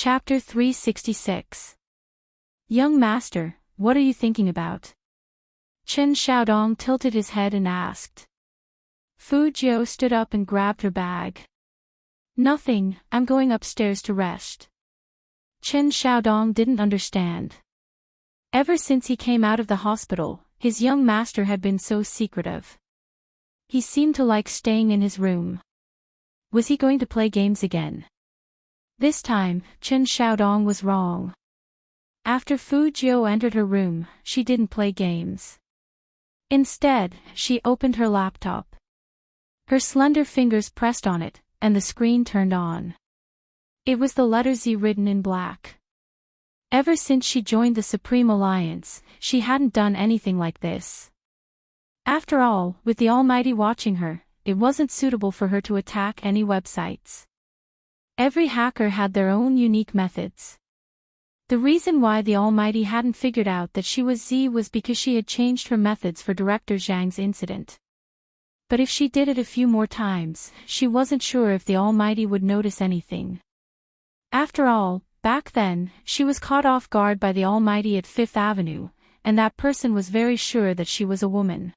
Chapter 366. Young Master, what are you thinking about? Chen Xiaodong tilted his head and asked. Fu Jiu stood up and grabbed her bag. Nothing, I'm going upstairs to rest. Chen Xiaodong didn't understand. Ever since he came out of the hospital, his young master had been so secretive. He seemed to like staying in his room. Was he going to play games again? This time, Chen Xiaodong was wrong. After Fu Jiu entered her room, she didn't play games. Instead, she opened her laptop. Her slender fingers pressed on it, and the screen turned on. It was the letter Z written in black. Ever since she joined the Supreme Alliance, she hadn't done anything like this. After all, with the Almighty watching her, it wasn't suitable for her to attack any websites. Every hacker had their own unique methods. The reason why the Almighty hadn't figured out that she was Z was because she had changed her methods for Director Zhang's incident. But if she did it a few more times, she wasn't sure if the Almighty would notice anything. After all, back then, she was caught off guard by the Almighty at Fifth Avenue, and that person was very sure that she was a woman.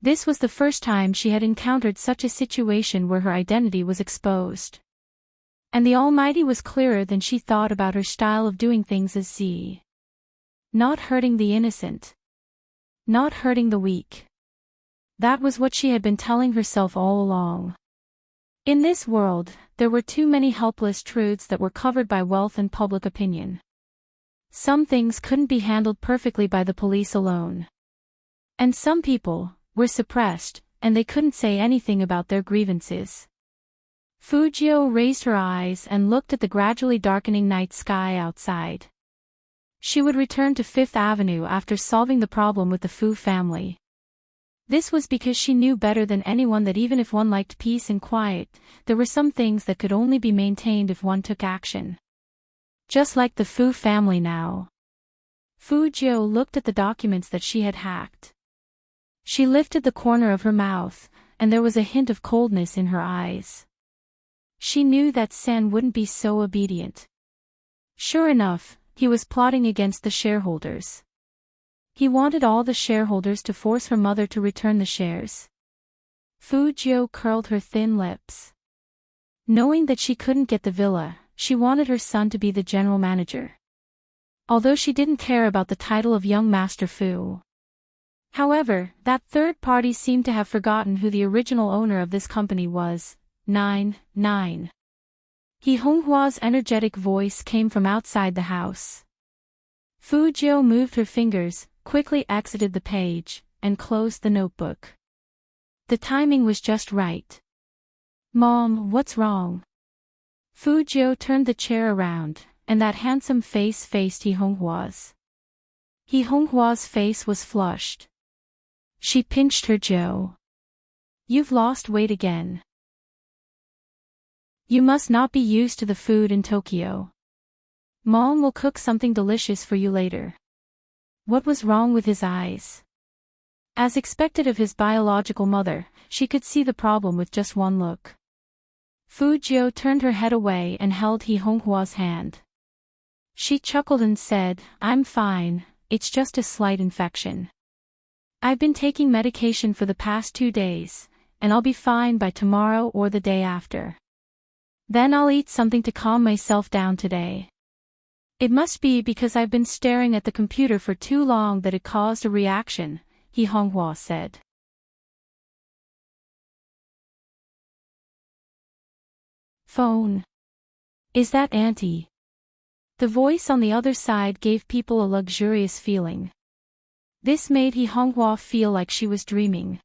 This was the first time she had encountered such a situation where her identity was exposed. And the Almighty was clearer than she thought about her style of doing things as Z. Not hurting the innocent. Not hurting the weak. That was what she had been telling herself all along. In this world, there were too many helpless truths that were covered by wealth and public opinion. Some things couldn't be handled perfectly by the police alone. And some people were suppressed, and they couldn't say anything about their grievances. Fu Jiu raised her eyes and looked at the gradually darkening night sky outside. She would return to Fifth Avenue after solving the problem with the Fu family. This was because she knew better than anyone that even if one liked peace and quiet, there were some things that could only be maintained if one took action. Just like the Fu family now. Fu Jiu looked at the documents that she had hacked. She lifted the corner of her mouth, and there was a hint of coldness in her eyes. She knew that Sen wouldn't be so obedient. Sure enough, he was plotting against the shareholders. He wanted all the shareholders to force her mother to return the shares. Fu Jiu curled her thin lips. Knowing that she couldn't get the villa, she wanted her son to be the general manager. Although she didn't care about the title of young Master Fu. However, that third party seemed to have forgotten who the original owner of this company was. 9. He Honghua's energetic voice came from outside the house. Fu Jiu moved her fingers, quickly exited the page, and closed the notebook. The timing was just right. Mom, what's wrong? Fu Jiu turned the chair around, and that handsome face faced He Honghua's. He Honghua's face was flushed. She pinched her jaw. You've lost weight again. You must not be used to the food in Tokyo. Mom will cook something delicious for you later. What was wrong with his eyes? As expected of his biological mother, she could see the problem with just one look. Fu Jiu turned her head away and held He Honghua's hand. She chuckled and said, I'm fine, it's just a slight infection. I've been taking medication for the past 2 days, and I'll be fine by tomorrow or the day after. Then I'll eat something to calm myself down today. It must be because I've been staring at the computer for too long that it caused a reaction, He Honghua said. Phone. Is that Auntie? The voice on the other side gave people a luxurious feeling. This made He Honghua feel like she was dreaming.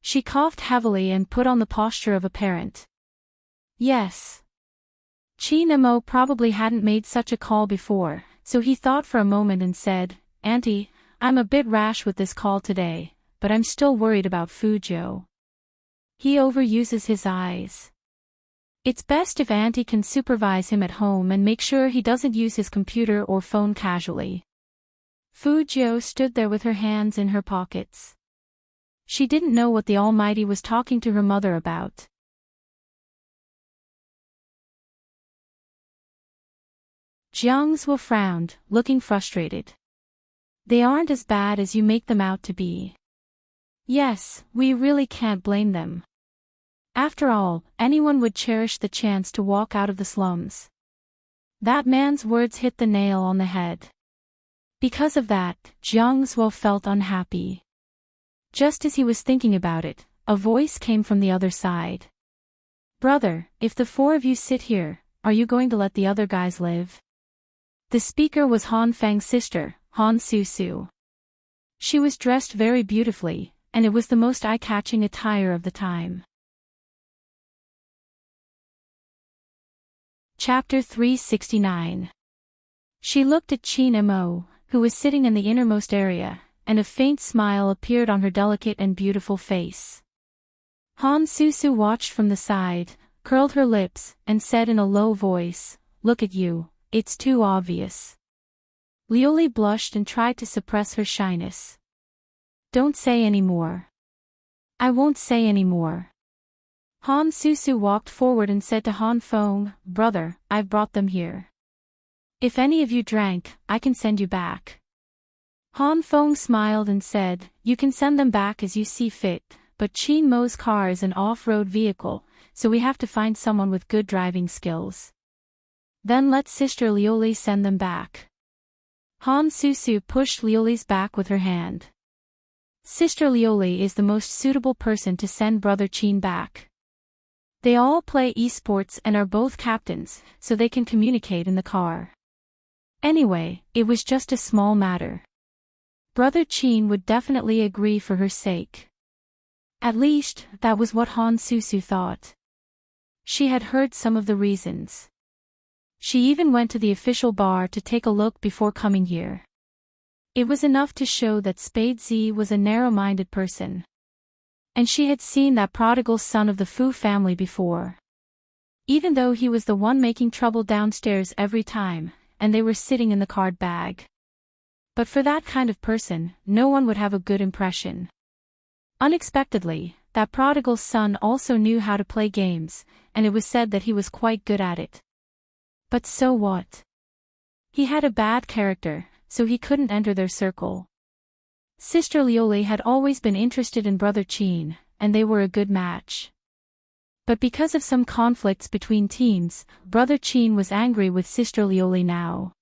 She coughed heavily and put on the posture of a parent. Yes. Chi Nemo probably hadn't made such a call before, so he thought for a moment and said, Auntie, I'm a bit rash with this call today, but I'm still worried about Fu Jiu. He overuses his eyes. It's best if Auntie can supervise him at home and make sure he doesn't use his computer or phone casually. Fu Jiu stood there with her hands in her pockets. She didn't know what the Almighty was talking to her mother about. Jiang Zuo frowned, looking frustrated. They aren't as bad as you make them out to be. Yes, we really can't blame them. After all, anyone would cherish the chance to walk out of the slums. That man's words hit the nail on the head. Because of that, Jiang Zuo felt unhappy. Just as he was thinking about it, a voice came from the other side. Brother, if the four of you sit here, are you going to let the other guys live? The speaker was Han Feng's sister, Han Susu. She was dressed very beautifully, and it was the most eye-catching attire of the time. Chapter 369. She looked at Qin Mo, who was sitting in the innermost area, and a faint smile appeared on her delicate and beautiful face. Han Susu watched from the side, curled her lips, and said in a low voice, "Look at you, it's too obvious." Liuli blushed and tried to suppress her shyness. "Don't say any more." "I won't say any more." Han Susu walked forward and said to Han Feng, "Brother, I've brought them here. If any of you drank, I can send you back." Han Feng smiled and said, "You can send them back as you see fit, but Qin Mo's car is an off-road vehicle, so we have to find someone with good driving skills. Then let Sister Liuli send them back." Han Susu pushed Liuli's back with her hand. "Sister Liuli is the most suitable person to send Brother Qin back. They all play esports and are both captains, so they can communicate in the car. Anyway, it was just a small matter. Brother Qin would definitely agree for her sake." At least, that was what Han Susu thought. She had heard some of the reasons. She even went to the official bar to take a look before coming here. It was enough to show that Spade Z was a narrow-minded person. And she had seen that prodigal son of the Fu family before. Even though he was the one making trouble downstairs every time, and they were sitting in the card bag. But for that kind of person, no one would have a good impression. Unexpectedly, that prodigal son also knew how to play games, and it was said that he was quite good at it. But so what? He had a bad character, so he couldn't enter their circle. Sister Liuli had always been interested in Brother Qin, and they were a good match. But because of some conflicts between teams, Brother Qin was angry with Sister Liuli now.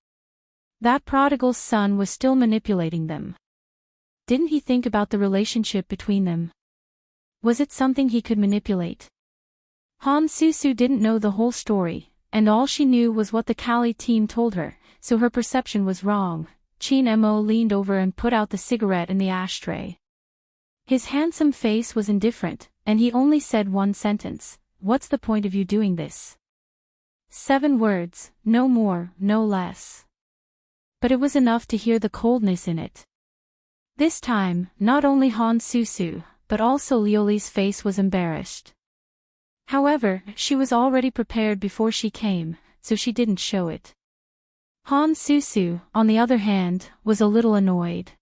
That prodigal son was still manipulating them. Didn't he think about the relationship between them? Was it something he could manipulate? Han Susu didn't know the whole story, and all she knew was what the Kali team told her, so her perception was wrong. Qin Mo leaned over and put out the cigarette in the ashtray. His handsome face was indifferent, and he only said one sentence, "What's the point of you doing this?" 7 words, no more, no less. But it was enough to hear the coldness in it. This time, not only Han Susu, but also Liuli's face was embarrassed. However, she was already prepared before she came, so she didn't show it. Han Susu, on the other hand, was a little annoyed.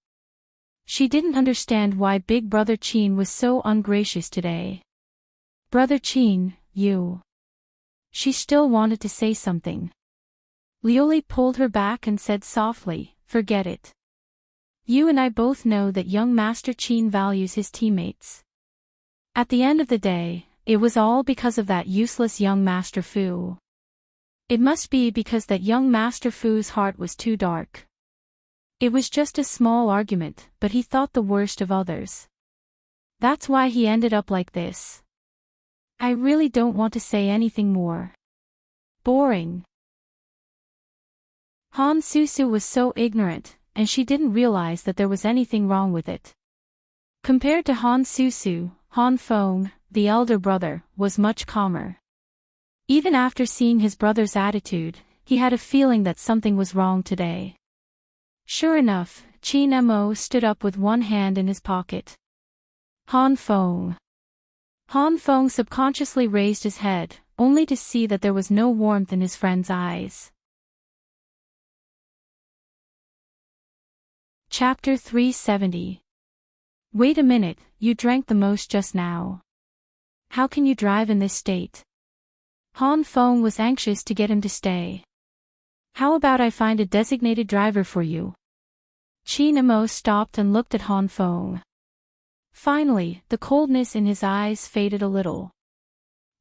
She didn't understand why Big Brother Qin was so ungracious today. "Brother Qin, you..." She still wanted to say something. Liuli pulled her back and said softly, "Forget it. You and I both know that young Master Qin values his teammates. At the end of the day, it was all because of that useless young Master Fu. It must be because that young Master Fu's heart was too dark. It was just a small argument, but he thought the worst of others. That's why he ended up like this. I really don't want to say anything more. Boring." Han Susu was so ignorant, and she didn't realize that there was anything wrong with it. Compared to Han Susu, Han Feng, the elder brother, was much calmer. Even after seeing his brother's attitude, he had a feeling that something was wrong today. Sure enough, Qin Mo stood up with one hand in his pocket. Han Feng. Han Feng subconsciously raised his head, only to see that there was no warmth in his friend's eyes. Chapter 370. Wait a minute, you drank the most just now. How can you drive in this state? Han Feng was anxious to get him to stay. How about I find a designated driver for you? Qin Mo stopped and looked at Han Feng. Finally, the coldness in his eyes faded a little.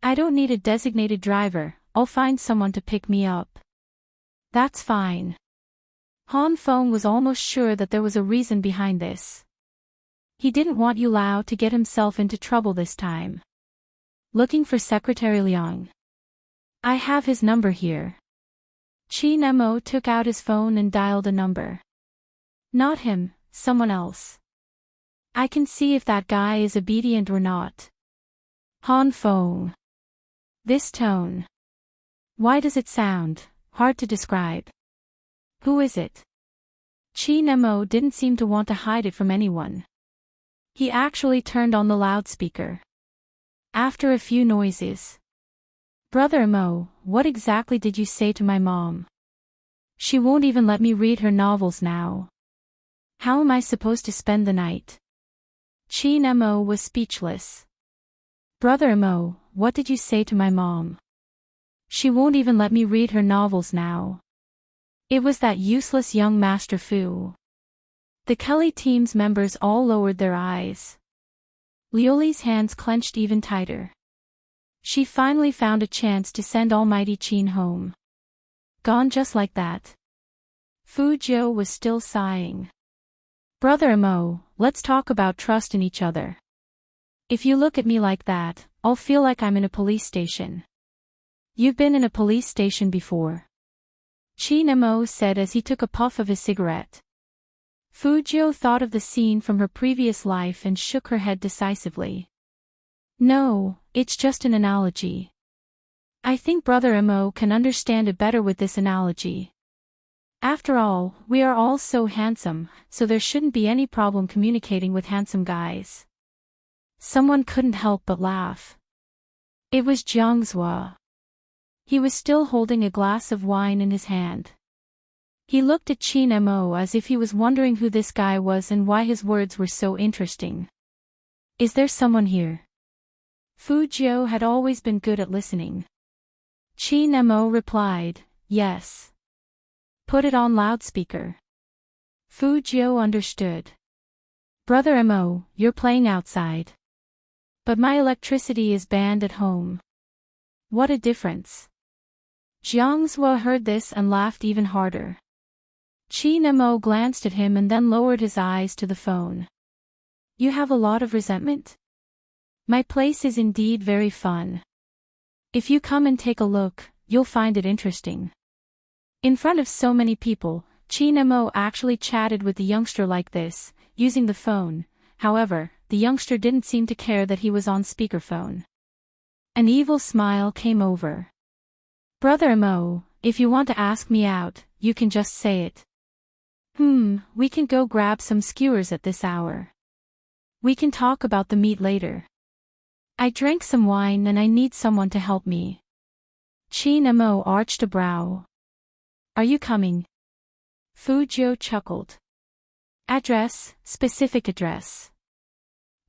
I don't need a designated driver, I'll find someone to pick me up. That's fine. Han Feng was almost sure that there was a reason behind this. He didn't want Yu Lao to get himself into trouble this time. Looking for Secretary Liang. I have his number here. Qin Mo took out his phone and dialed a number. Not him, someone else. I can see if that guy is obedient or not. Han Feng. This tone. Why does it sound hard to describe? Who is it? Qin Mo didn't seem to want to hide it from anyone. He actually turned on the loudspeaker. After a few noises. Brother Mo, what exactly did you say to my mom? She won't even let me read her novels now. How am I supposed to spend the night? Qin Mo was speechless. Brother Mo, what did you say to my mom? She won't even let me read her novels now. It was that useless young Master Fu. The Kelly team's members all lowered their eyes. Liuli's hands clenched even tighter. She finally found a chance to send Almighty Qin home. Gone just like that. Fu Jiu was still sighing. Brother Mo, let's talk about trust in each other. If you look at me like that, I'll feel like I'm in a police station. You've been in a police station before. Qin Mo said as he took a puff of his cigarette. Fu Jiu thought of the scene from her previous life and shook her head decisively. No, it's just an analogy. I think Brother Mo can understand it better with this analogy. After all, we are all so handsome, so there shouldn't be any problem communicating with handsome guys. Someone couldn't help but laugh. It was Jiang Zhua. He was still holding a glass of wine in his hand. He looked at Qin Mo as if he was wondering who this guy was and why his words were so interesting. Is there someone here? Fu Jiu had always been good at listening. Qin Mo replied, yes. Put it on loudspeaker. Fu Jiu understood. Brother Mo, you're playing outside. But my electricity is banned at home. What a difference. Jiang Zhua heard this and laughed even harder. Qin Mo glanced at him and then lowered his eyes to the phone. You have a lot of resentment? My place is indeed very fun. If you come and take a look, you'll find it interesting. In front of so many people, Qin Mo actually chatted with the youngster like this, using the phone. However, the youngster didn't seem to care that he was on speakerphone. An evil smile came over. Brother Mo, if you want to ask me out, you can just say it. We can go grab some skewers at this hour. We can talk about the meat later. I drank some wine and I need someone to help me. Qin Mo arched a brow. Are you coming? Fu Jiu chuckled. Address, specific address.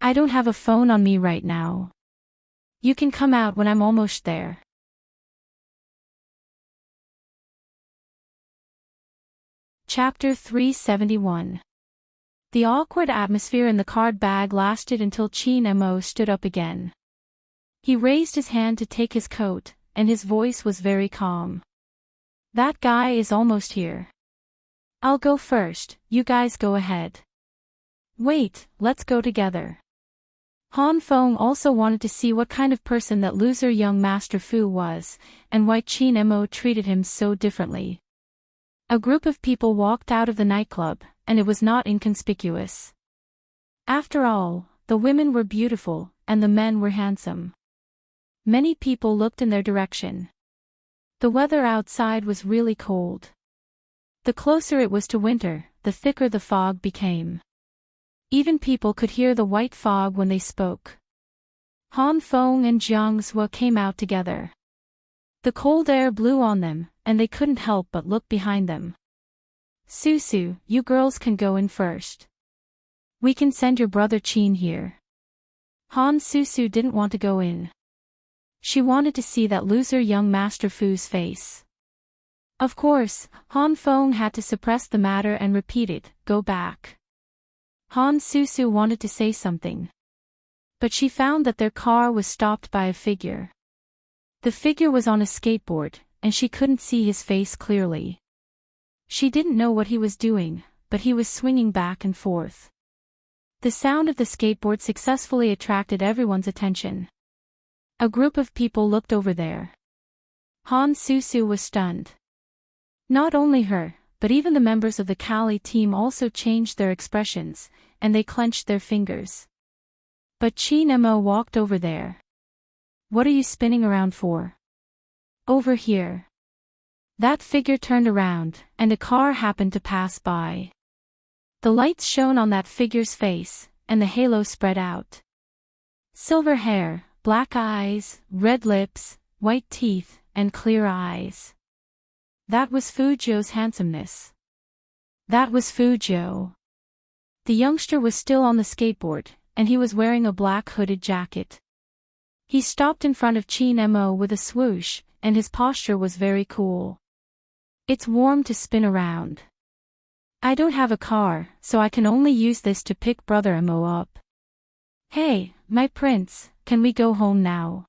I don't have a phone on me right now. You can come out when I'm almost there. Chapter 371. The awkward atmosphere in the card bag lasted until Qin Mo stood up again. He raised his hand to take his coat, and his voice was very calm. That guy is almost here. I'll go first, you guys go ahead. Wait, let's go together. Han Feng also wanted to see what kind of person that loser young Master Fu was, and why Qin Mo treated him so differently. A group of people walked out of the nightclub, and it was not inconspicuous. After all, the women were beautiful, and the men were handsome. Many people looked in their direction. The weather outside was really cold. The closer it was to winter, the thicker the fog became. Even people could hear the white fog when they spoke. Han Feng and Jiang Zhua came out together. The cold air blew on them, and they couldn't help but look behind them. Susu, you girls can go in first. We can send your brother Qin here. Han Susu didn't want to go in. She wanted to see that loser young Master Fu's face. Of course, Han Feng had to suppress the matter and repeated, "Go back." Han Susu wanted to say something, but she found that their car was stopped by a figure. The figure was on a skateboard, and she couldn't see his face clearly. She didn't know what he was doing, but he was swinging back and forth. The sound of the skateboard successfully attracted everyone's attention. A group of people looked over there. Han Susu was stunned. Not only her, but even the members of the Kali team also changed their expressions, and they clenched their fingers. But Qin Mo walked over there. "What are you spinning around for?" "Over here." That figure turned around, and a car happened to pass by. The lights shone on that figure's face, and the halo spread out. Silver hair, black eyes, red lips, white teeth, and clear eyes. That was Fuzhou's handsomeness. That was Fuzhou. The youngster was still on the skateboard, and he was wearing a black hooded jacket. He stopped in front of Qin Mo with a swoosh, and his posture was very cool. "It's warm to spin around. I don't have a car, so I can only use this to pick Brother Mo up. Hey, my prince, can we go home now?"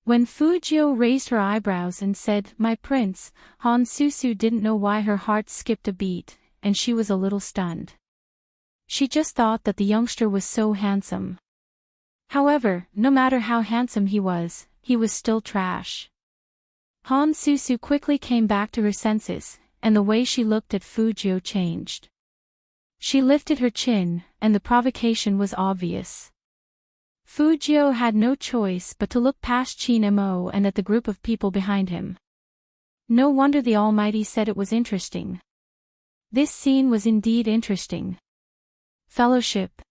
When Fuzhou raised her eyebrows and said, "My prince," Han Susu didn't know why her heart skipped a beat, and she was a little stunned. She just thought that the youngster was so handsome. However, no matter how handsome he was still trash. Han Susu quickly came back to her senses, and the way she looked at Fuzhou changed. She lifted her chin, and the provocation was obvious. Fuzhou had no choice but to look past Qin Mo and at the group of people behind him. No wonder the Almighty said it was interesting. This scene was indeed interesting. Fellowship.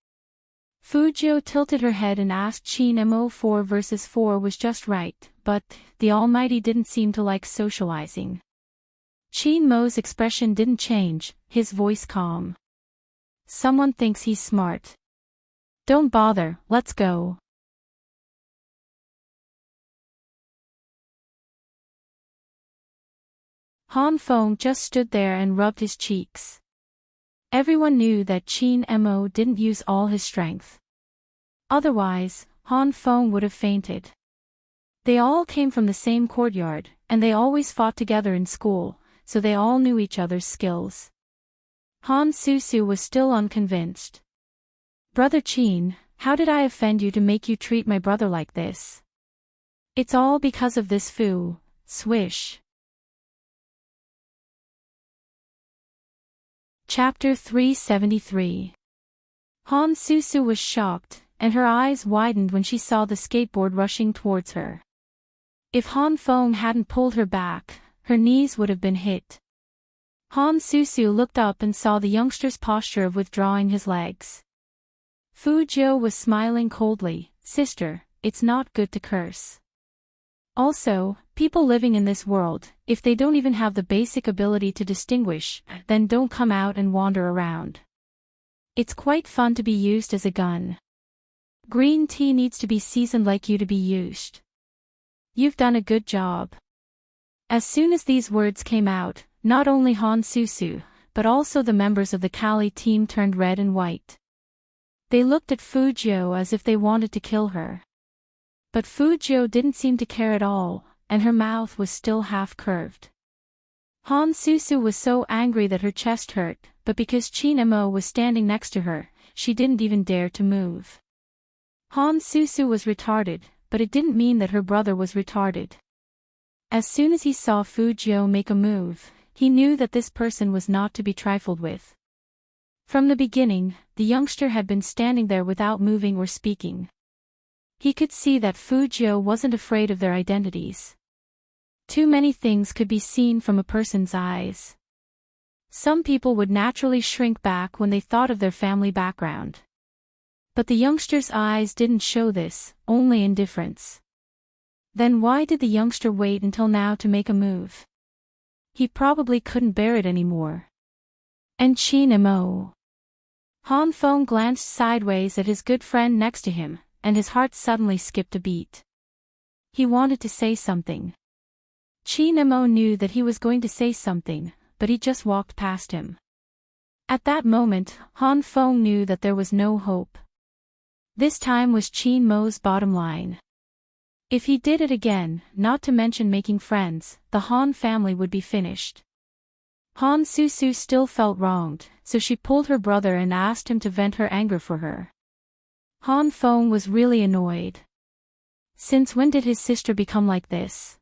Fuzhou tilted her head and asked Qin Mo 4 versus 4 was just right, but the Almighty didn't seem to like socializing. Qin Mo's expression didn't change, his voice calm. "Someone thinks he's smart. Don't bother, let's go." Han Feng just stood there and rubbed his cheeks. Everyone knew that Qin Mo didn't use all his strength. Otherwise, Han Feng would have fainted. They all came from the same courtyard, and they always fought together in school, so they all knew each other's skills. Han Susu was still unconvinced. "Brother Qin, how did I offend you to make you treat my brother like this?" "It's all because of this foo." Swish. Chapter 373. Han Susu was shocked, and her eyes widened when she saw the skateboard rushing towards her. If Han Feng hadn't pulled her back, her knees would have been hit. Han Susu looked up and saw the youngster's posture of withdrawing his legs. Fuzhou was smiling coldly. "Sister, it's not good to curse. Also, people living in this world, if they don't even have the basic ability to distinguish, then don't come out and wander around. It's quite fun to be used as a gun. Green tea needs to be seasoned like you to be used. You've done a good job." As soon as these words came out, not only Han Susu, but also the members of the Kali team turned red and white. They looked at Fuzhou as if they wanted to kill her. But Fuzhou didn't seem to care at all, and her mouth was still half-curved. Han Susu was so angry that her chest hurt, but because Qin Mo was standing next to her, she didn't even dare to move. Han Susu was retarded, but it didn't mean that her brother was retarded. As soon as he saw Fuzhou make a move, he knew that this person was not to be trifled with. From the beginning, the youngster had been standing there without moving or speaking. He could see that Fuzhou wasn't afraid of their identities. Too many things could be seen from a person's eyes. Some people would naturally shrink back when they thought of their family background. But the youngster's eyes didn't show this, only indifference. Then why did the youngster wait until now to make a move? He probably couldn't bear it anymore. And Qin Mo. Han Feng glanced sideways at his good friend next to him, and his heart suddenly skipped a beat. He wanted to say something. Qin Mo knew that he was going to say something, but he just walked past him. At that moment, Han Feng knew that there was no hope. This time was Qin Mo's bottom line. If he did it again, not to mention making friends, the Han family would be finished. Han Susu still felt wronged, so she pulled her brother and asked him to vent her anger for her. Han Feng was really annoyed. Since when did his sister become like this?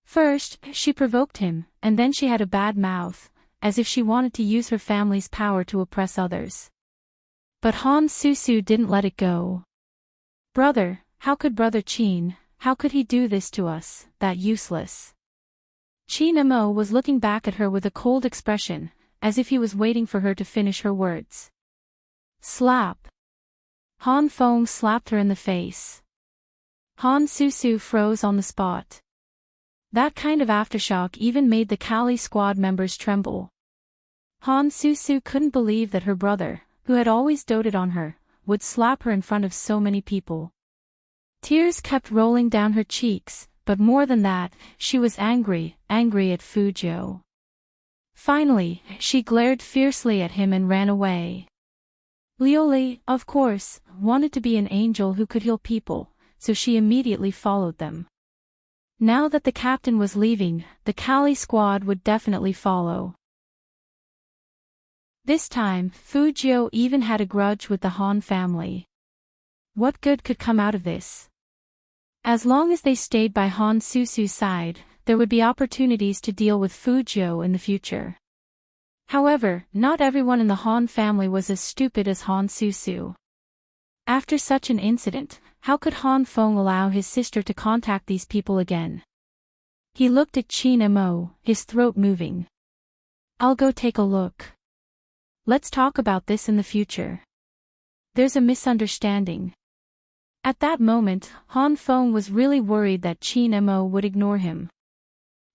First, she provoked him, and then she had a bad mouth, as if she wanted to use her family's power to oppress others. But Han Susu didn't let it go. Brother, how could Brother Qin, how could he do this to us, that useless? Qin Mo was looking back at her with a cold expression, as if he was waiting for her to finish her words. Slap. Han Feng slapped her in the face. Han Susu froze on the spot. That kind of aftershock even made the Kali squad members tremble. Han Susu couldn't believe that her brother, who had always doted on her, would slap her in front of so many people. Tears kept rolling down her cheeks, but more than that, she was angry at Fu Jiu. Finally, she glared fiercely at him and ran away. Liuli, of course, wanted to be an angel who could heal people, so she immediately followed them. Now that the captain was leaving, the Kali squad would definitely follow. This time, Fu Jiu even had a grudge with the Han family. What good could come out of this? As long as they stayed by Han Susu's side, there would be opportunities to deal with Fu Jiu in the future. However, not everyone in the Han family was as stupid as Han Susu. After such an incident, how could Han Feng allow his sister to contact these people again? He looked at Qin Mo, his throat moving. I'll go take a look. Let's talk about this in the future. There's a misunderstanding. At that moment, Han Feng was really worried that Qin Mo would ignore him.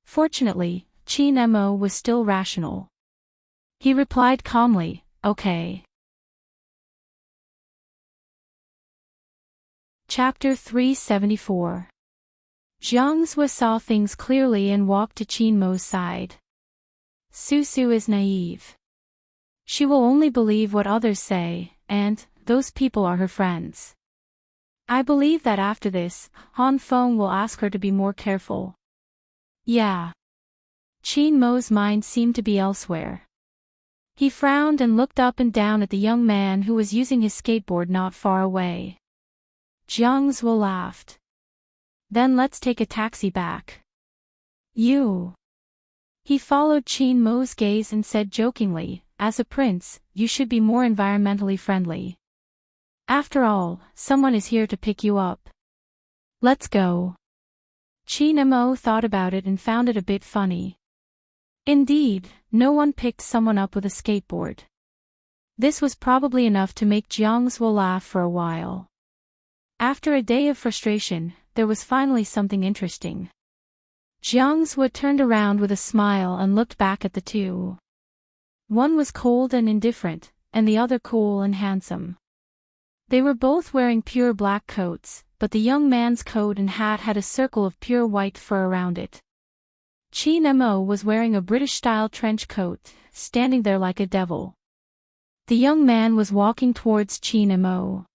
Fortunately, Qin Mo was still rational. He replied calmly, okay. Chapter 374. Jiang Zhua saw things clearly and walked to Qin Mo's side. Susu is naive. She will only believe what others say, and those people are her friends. I believe that after this, Han Feng will ask her to be more careful. Yeah. Qin Mo's mind seemed to be elsewhere. He frowned and looked up and down at the young man who was using his skateboard not far away. Jiang Zhua laughed. Then let's take a taxi back. You. He followed Qin Mo's gaze and said jokingly, as a prince, you should be more environmentally friendly. After all, someone is here to pick you up. Let's go. Qin Mo thought about it and found it a bit funny. Indeed, no one picked someone up with a skateboard. This was probably enough to make Jiang Zhua laugh for a while. After a day of frustration, there was finally something interesting. Jiang Zhua turned around with a smile and looked back at the two. One was cold and indifferent, and the other cool and handsome. They were both wearing pure black coats, but the young man's coat and hat had a circle of pure white fur around it. Qin Mo was wearing a British-style trench coat, standing there like a devil. The young man was walking towards Qin Mo.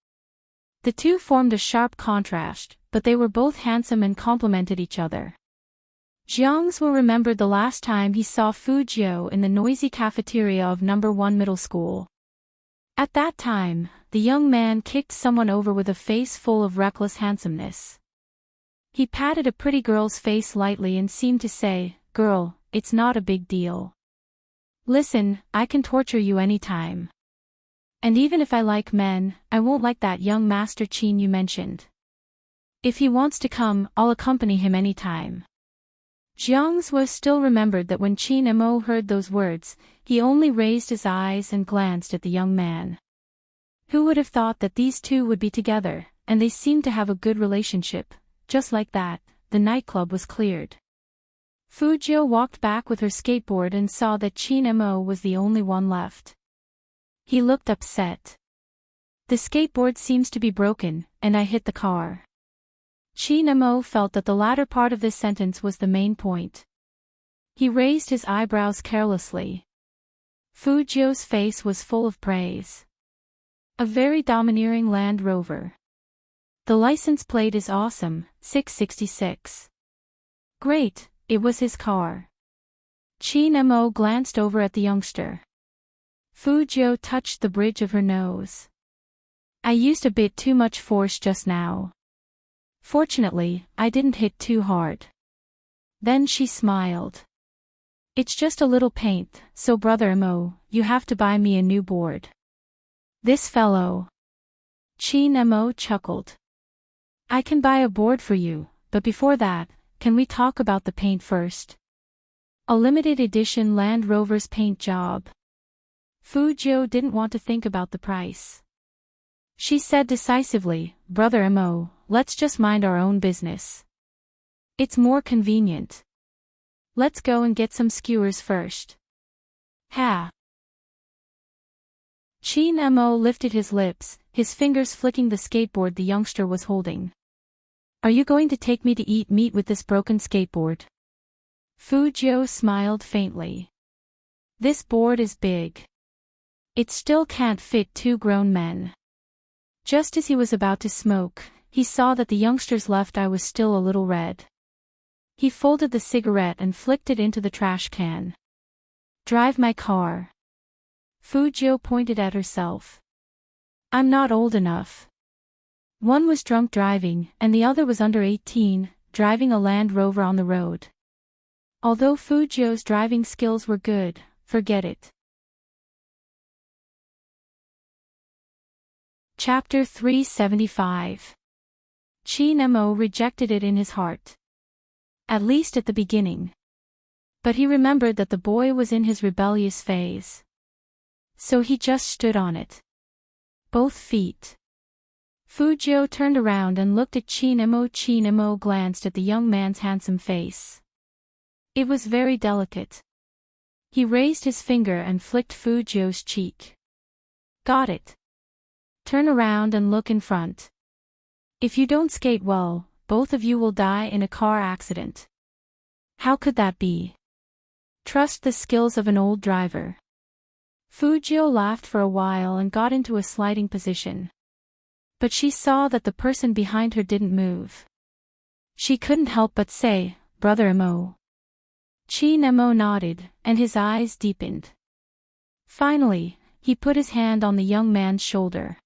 The two formed a sharp contrast, but they were both handsome and complemented each other. Jiang Zhua remembered the last time he saw Fu Jiu in the noisy cafeteria of No. 1 middle school. At that time, the young man kicked someone over with a face full of reckless handsomeness. He patted a pretty girl's face lightly and seemed to say, "Girl, it's not a big deal. Listen, I can torture you anytime. And even if I like men, I won't like that young Master Qin you mentioned. If he wants to come, I'll accompany him anytime." Jiang Zhua still remembered that when Qin Mo heard those words, he only raised his eyes and glanced at the young man. Who would have thought that these two would be together, and they seemed to have a good relationship. Just like that, the nightclub was cleared. Fu Jiu walked back with her skateboard and saw that Qin Mo was the only one left. He looked upset. The skateboard seems to be broken, and I hit the car. Chin-mo felt that the latter part of this sentence was the main point. He raised his eyebrows carelessly. Fujio's face was full of praise. A very domineering Land Rover. The license plate is awesome, 666. Great, it was his car. Chin-mo glanced over at the youngster. Fujio touched the bridge of her nose. I used a bit too much force just now. Fortunately, I didn't hit too hard. Then she smiled. It's just a little paint, so brother Mo, you have to buy me a new board. This fellow. Chin-mo chuckled. I can buy a board for you, but before that, can we talk about the paint first? A limited edition Land Rover's paint job. Fujio didn't want to think about the price. She said decisively, Brother Mo, let's just mind our own business. It's more convenient. Let's go and get some skewers first. Ha! Chin-mo lifted his lips, his fingers flicking the skateboard the youngster was holding. Are you going to take me to eat meat with this broken skateboard? Fujio smiled faintly. This board is big. It still can't fit two grown men. Just as he was about to smoke, he saw that the youngster's left eye was still a little red. He folded the cigarette and flicked it into the trash can. Drive my car. Fujio pointed at herself. I'm not old enough. One was drunk driving, and the other was under 18, driving a Land Rover on the road. Although Fujio's driving skills were good, forget it. Chapter 375. Chin-mo rejected it in his heart. At least at the beginning. But he remembered that the boy was in his rebellious phase. So he just stood on it. Both feet. Fujio turned around and looked at Chin-mo. Chin-mo glanced at the young man's handsome face. It was very delicate. He raised his finger and flicked Fujio's cheek. Got it. Turn around and look in front. If you don't skate well, both of you will die in a car accident. How could that be? Trust the skills of an old driver. Fujio laughed for a while and got into a sliding position. But she saw that the person behind her didn't move. She couldn't help but say, Brother Mo. Chin-mo nodded, and his eyes deepened. Finally, he put his hand on the young man's shoulder.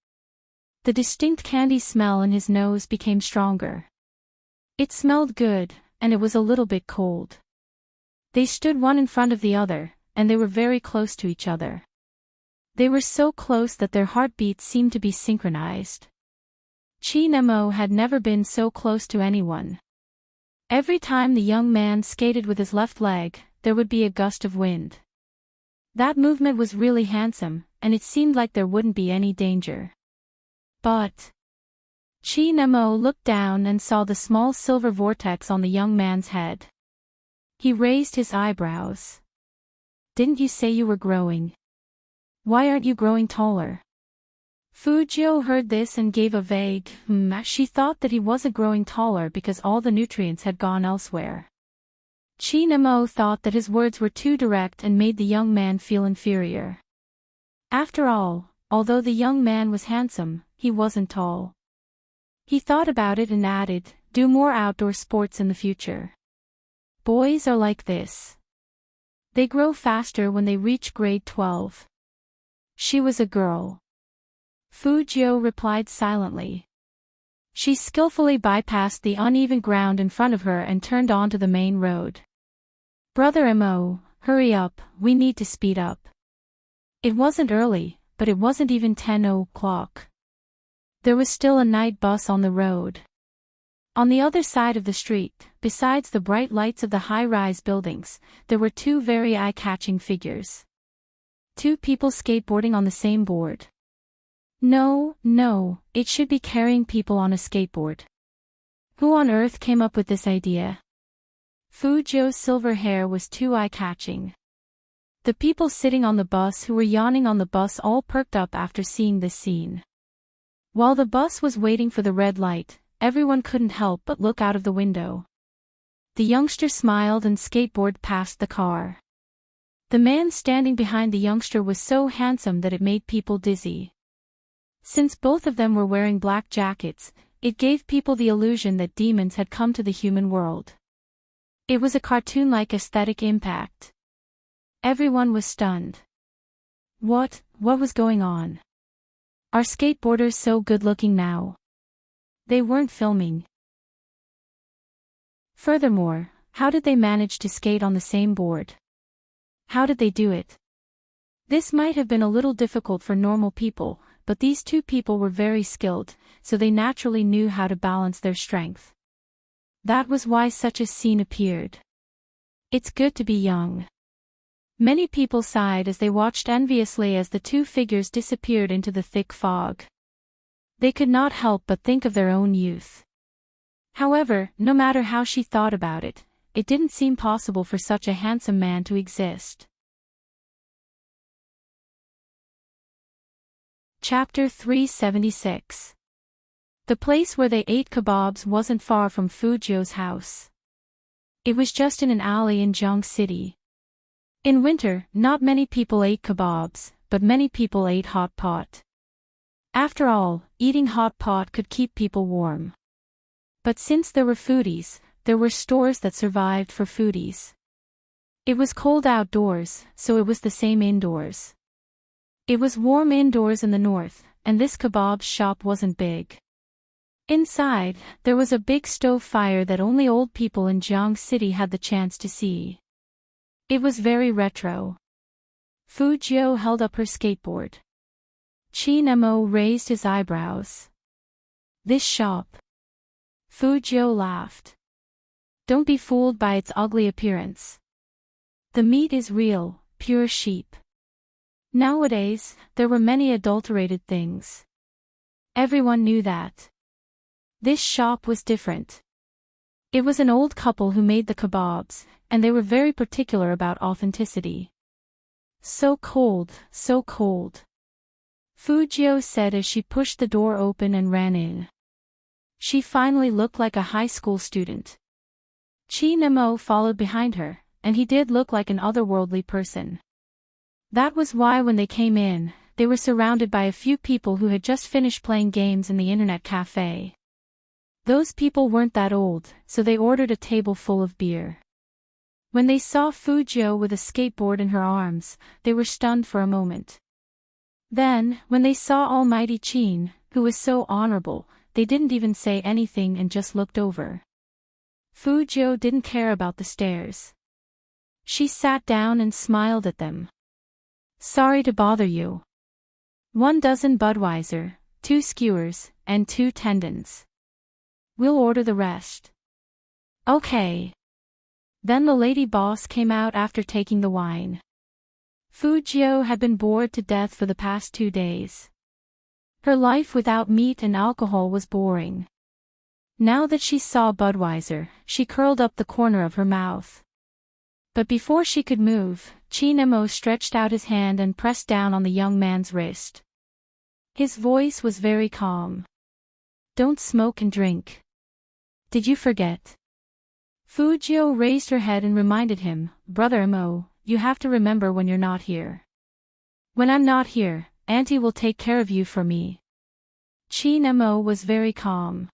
The distinct candy smell in his nose became stronger. It smelled good, and it was a little bit cold. They stood one in front of the other, and they were very close to each other. They were so close that their heartbeats seemed to be synchronized. Chin-mo had never been so close to anyone. Every time the young man skated with his left leg, there would be a gust of wind. That movement was really handsome, and it seemed like there wouldn't be any danger. But Chin-mo looked down and saw the small silver vortex on the young man's head. He raised his eyebrows. Didn't you say you were growing? Why aren't you growing taller? Fujio heard this and gave a vague, She thought that he wasn't growing taller because all the nutrients had gone elsewhere. Chin-mo thought that his words were too direct and made the young man feel inferior. After all, although the young man was handsome, he wasn't tall. He thought about it and added, do more outdoor sports in the future. Boys are like this. They grow faster when they reach grade 12. She was a girl. Fujio replied silently. She skillfully bypassed the uneven ground in front of her and turned onto the main road. Brother Mo, hurry up, we need to speed up. It wasn't early, but it wasn't even 10 o'clock. There was still a night bus on the road. On the other side of the street, besides the bright lights of the high-rise buildings, there were two very eye-catching figures. Two people skateboarding on the same board. No, it should be carrying people on a skateboard. Who on earth came up with this idea? Fujio's silver hair was too eye-catching. The people sitting on the bus who were yawning on the bus all perked up after seeing this scene. While the bus was waiting for the red light, everyone couldn't help but look out of the window. The youngster smiled and skateboarded past the car. The man standing behind the youngster was so handsome that it made people dizzy. Since both of them were wearing black jackets, it gave people the illusion that demons had come to the human world. It was a cartoon-like aesthetic impact. Everyone was stunned. What was going on? Are skateboarders so good-looking now? They weren't filming. Furthermore, how did they manage to skate on the same board? How did they do it? This might have been a little difficult for normal people, but these two people were very skilled, so they naturally knew how to balance their strength. That was why such a scene appeared. It's good to be young. Many people sighed as they watched enviously as the two figures disappeared into the thick fog. They could not help but think of their own youth. However, no matter how she thought about it, it didn't seem possible for such a handsome man to exist. Chapter 376. The place where they ate kebabs wasn't far from Fujio's house. It was just in an alley in Jiang City. In winter, not many people ate kebabs, but many people ate hot pot. After all, eating hot pot could keep people warm. But since there were foodies, there were stores that survived for foodies. It was cold outdoors, so it was the same indoors. It was warm indoors in the north, and this kebab shop wasn't big. Inside, there was a big stove fire that only old people in Jiang City had the chance to see. It was very retro. Fujio held up her skateboard. Qin Mo raised his eyebrows. This shop. Fujio laughed. Don't be fooled by its ugly appearance. The meat is real, pure sheep. Nowadays, there were many adulterated things. Everyone knew that. This shop was different. It was an old couple who made the kebabs, and they were very particular about authenticity. So cold, so cold. Fujio said as she pushed the door open and ran in. She finally looked like a high school student. Qin Mo followed behind her, and he did look like an otherworldly person. That was why when they came in, they were surrounded by a few people who had just finished playing games in the internet cafe. Those people weren't that old, so they ordered a table full of beer. When they saw Fujio with a skateboard in her arms, they were stunned for a moment. Then, when they saw Almighty Qin, who was so honorable, they didn't even say anything and just looked over. Fujio didn't care about the stares. She sat down and smiled at them. Sorry to bother you. 1 dozen Budweiser, 2 skewers, and 2 tendons. We'll order the rest. Okay. Then the lady boss came out after taking the wine. Fujio had been bored to death for the past 2 days. Her life without meat and alcohol was boring. Now that she saw Budweiser, she curled up the corner of her mouth. But before she could move, Qin Mo stretched out his hand and pressed down on the young man's wrist. His voice was very calm. Don't smoke and drink. Did you forget? Fujio raised her head and reminded him, Brother Mo, you have to remember when you're not here. When I'm not here, Auntie will take care of you for me. Qin Mo was very calm.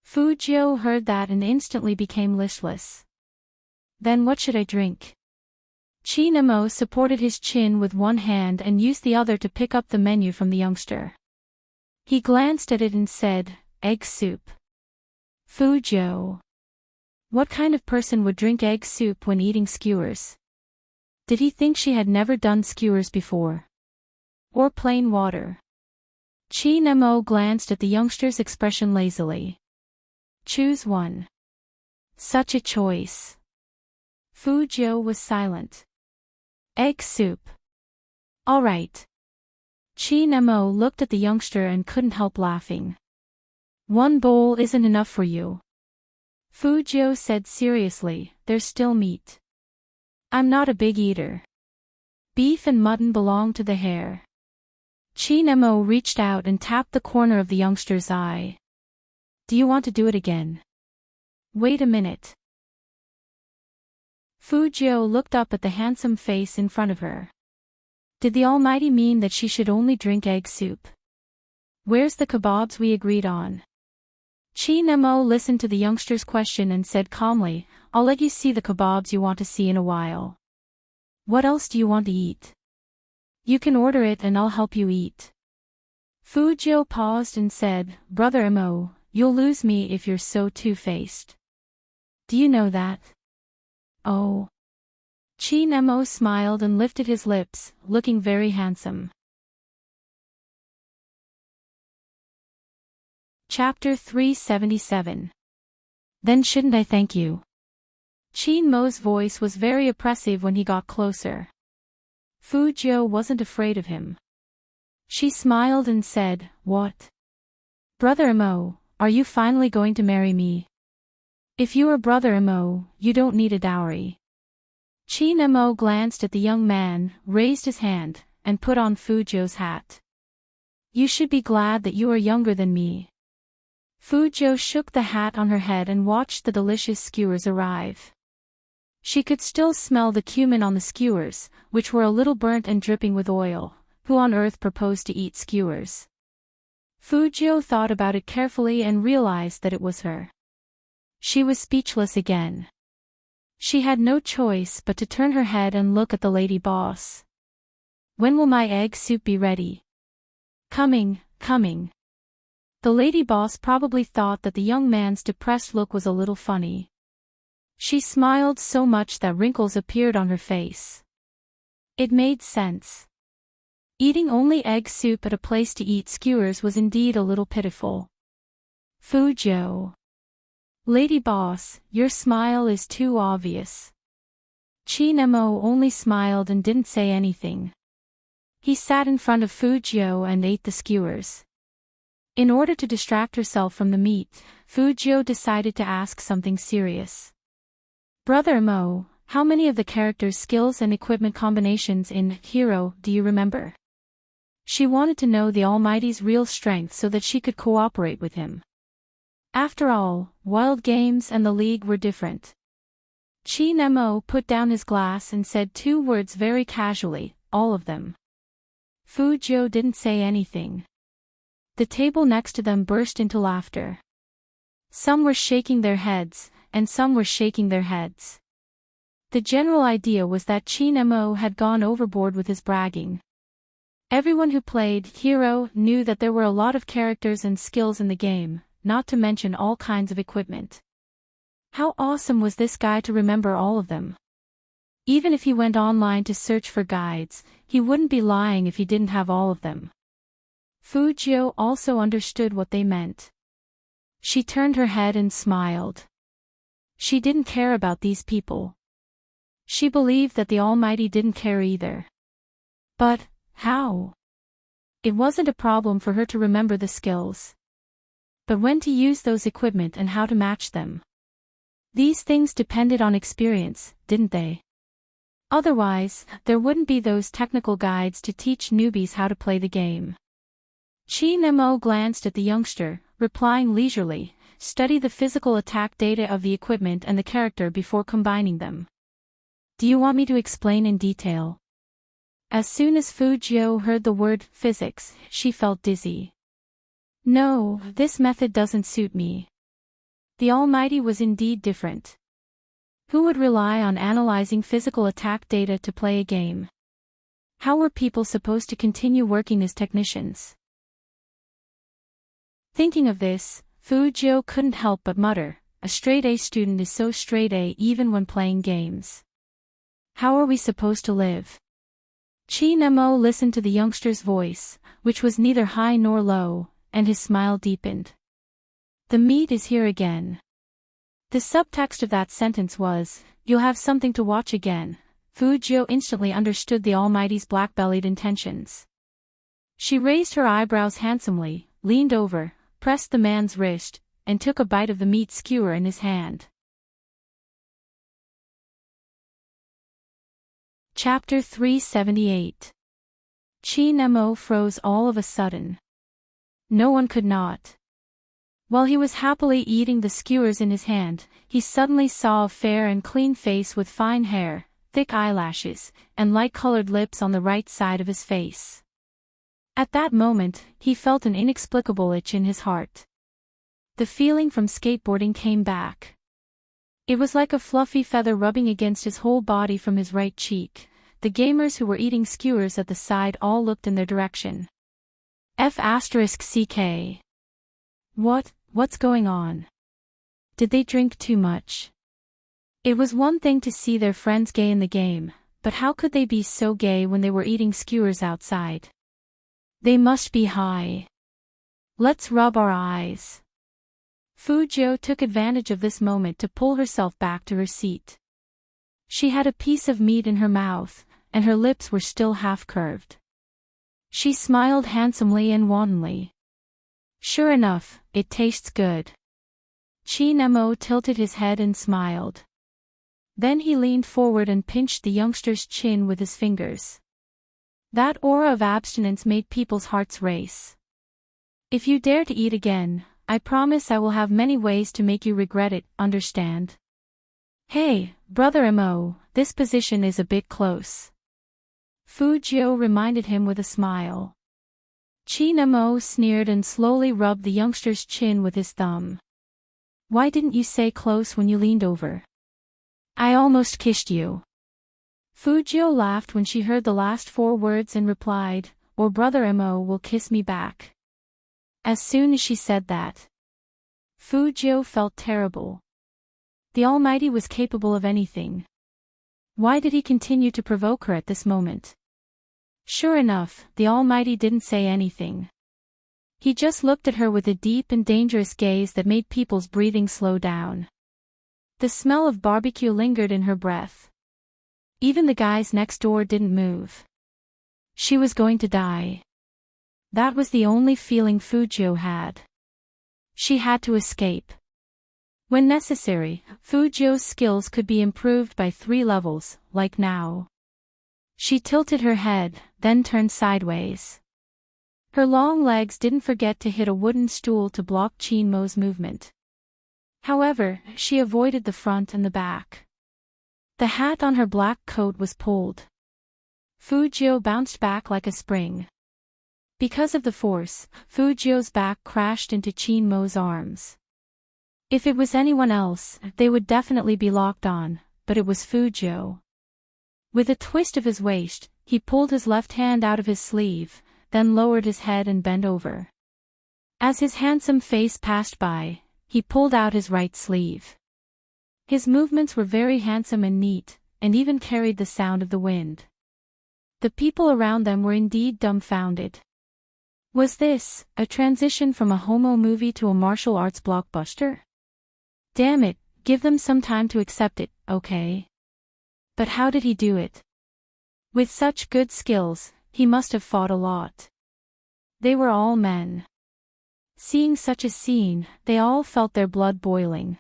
Fujio heard that and instantly became listless. Then what should I drink? Qin Mo supported his chin with one hand and used the other to pick up the menu from the youngster. He glanced at it and said, egg soup. Fujio. What kind of person would drink egg soup when eating skewers? Did he think she had never done skewers before? Or plain water? Qin Mo glanced at the youngster's expression lazily. Choose one. Such a choice. Fujio was silent. Egg soup. All right. Qin Mo looked at the youngster and couldn't help laughing. 1 bowl isn't enough for you. Fujio said seriously, there's still meat. I'm not a big eater. Beef and mutton belong to the hare. Qin Mo reached out and tapped the corner of the youngster's eye. Do you want to do it again? Wait a minute. Fujiu looked up at the handsome face in front of her. Did the Almighty mean that she should only drink egg soup? Where's the kebabs we agreed on? Chi Nemo listened to the youngster's question and said calmly, I'll let you see the kebabs you want to see in a while. What else do you want to eat? You can order it and I'll help you eat. Fujiu paused and said, Brother Mo, you'll lose me if you're so two-faced. Do you know that? Oh. Chi Nemo smiled and lifted his lips, looking very handsome. Chapter 377. Then shouldn't I thank you? Chi Mo's voice was very oppressive when he got closer. Fujiu wasn't afraid of him. She smiled and said, What? Brother Mo, are you finally going to marry me? If you are Brother Mo, you don't need a dowry. Chi Nemo glanced at the young man, raised his hand, and put on Fujiu's hat. You should be glad that you are younger than me. Fujiu shook the hat on her head and watched the delicious skewers arrive. She could still smell the cumin on the skewers, which were a little burnt and dripping with oil. Who on earth proposed to eat skewers? Fujiu thought about it carefully and realized that it was her. She was speechless again. She had no choice but to turn her head and look at the lady boss. When will my egg soup be ready? Coming. The lady boss probably thought that the young man's depressed look was a little funny. She smiled so much that wrinkles appeared on her face. It made sense. Eating only egg soup at a place to eat skewers was indeed a little pitiful. Fujiu. Lady boss, your smile is too obvious. Chi Nemo only smiled and didn't say anything. He sat in front of Fujiu and ate the skewers. In order to distract herself from the meat, Fujiu decided to ask something serious. Brother Mo, how many of the characters' skills and equipment combinations in Hero do you remember? She wanted to know the Almighty's real strength so that she could cooperate with him. After all, Wild Games and the League were different. Chi Nemo put down his glass and said two words very casually, all of them. Fujiu didn't say anything. The table next to them burst into laughter. Some were shaking their heads, and some were shaking their heads. The general idea was that Chi Nemo had gone overboard with his bragging. Everyone who played Hero knew that there were a lot of characters and skills in the game, not to mention all kinds of equipment. How awesome was this guy to remember all of them? Even if he went online to search for guides, he wouldn't be lying if he didn't have all of them. Fujiu also understood what they meant. She turned her head and smiled. She didn't care about these people. She believed that the Almighty didn't care either. But, how? It wasn't a problem for her to remember the skills. But when to use those equipment and how to match them. These things depended on experience, didn't they? Otherwise, there wouldn't be those technical guides to teach newbies how to play the game. Chi Nemo glanced at the youngster, replying leisurely, study the physical attack data of the equipment and the character before combining them. Do you want me to explain in detail? As soon as Fujiu heard the word physics, she felt dizzy. No, this method doesn't suit me. The Almighty was indeed different. Who would rely on analyzing physical attack data to play a game? How were people supposed to continue working as technicians? Thinking of this, Fujiu couldn't help but mutter, a straight-A student is so straight-A even when playing games. How are we supposed to live? Chi Nemo listened to the youngster's voice, which was neither high nor low, and his smile deepened. The meat is here again. The subtext of that sentence was, you'll have something to watch again. Fujiu instantly understood the Almighty's black-bellied intentions. She raised her eyebrows handsomely, leaned over, pressed the man's wrist, and took a bite of the meat skewer in his hand. Chapter 378. Chi Nemo froze all of a sudden. No one could not. While he was happily eating the skewers in his hand, he suddenly saw a fair and clean face with fine hair, thick eyelashes, and light-colored lips on the right side of his face. At that moment, he felt an inexplicable itch in his heart. The feeling from skateboarding came back. It was like a fluffy feather rubbing against his whole body from his right cheek. The gamers who were eating skewers at the side all looked in their direction. F***CK. What's going on? Did they drink too much? It was one thing to see their friends gay in the game, but how could they be so gay when they were eating skewers outside? They must be high. Let's rub our eyes. Fujio took advantage of this moment to pull herself back to her seat. She had a piece of meat in her mouth, and her lips were still half-curved. She smiled handsomely and wantonly. Sure enough, it tastes good. Chin-mo tilted his head and smiled. Then he leaned forward and pinched the youngster's chin with his fingers. That aura of abstinence made people's hearts race. If you dare to eat again, I promise I will have many ways to make you regret it, understand? Hey, brother Mo, this position is a bit close. Fujio reminded him with a smile. Chin-mo sneered and slowly rubbed the youngster's chin with his thumb. Why didn't you say close when you leaned over? I almost kissed you. Fujio laughed when she heard the last 4 words and replied, or brother Mo will kiss me back. As soon as she said that, Fujio felt terrible. The Almighty was capable of anything. Why did he continue to provoke her at this moment? Sure enough, the Almighty didn't say anything. He just looked at her with a deep and dangerous gaze that made people's breathing slow down. The smell of barbecue lingered in her breath. Even the guys next door didn't move. She was going to die. That was the only feeling Fujio had. She had to escape. When necessary, Fujio's skills could be improved by 3 levels, like now. She tilted her head, then turned sideways. Her long legs didn't forget to hit a wooden stool to block Chin-mo's movement. However, she avoided the front and the back. The hat on her black coat was pulled. Fujio bounced back like a spring. Because of the force, Fujio's back crashed into Chin-mo's arms. If it was anyone else, they would definitely be locked on, but it was Fujio. With a twist of his waist, he pulled his left hand out of his sleeve, then lowered his head and bent over. As his handsome face passed by, he pulled out his right sleeve. His movements were very handsome and neat, and even carried the sound of the wind. The people around them were indeed dumbfounded. Was this a transition from a homo movie to a martial arts blockbuster? Damn it, give them some time to accept it, okay? But how did he do it? With such good skills, he must have fought a lot. They were all men. Seeing such a scene, they all felt their blood boiling.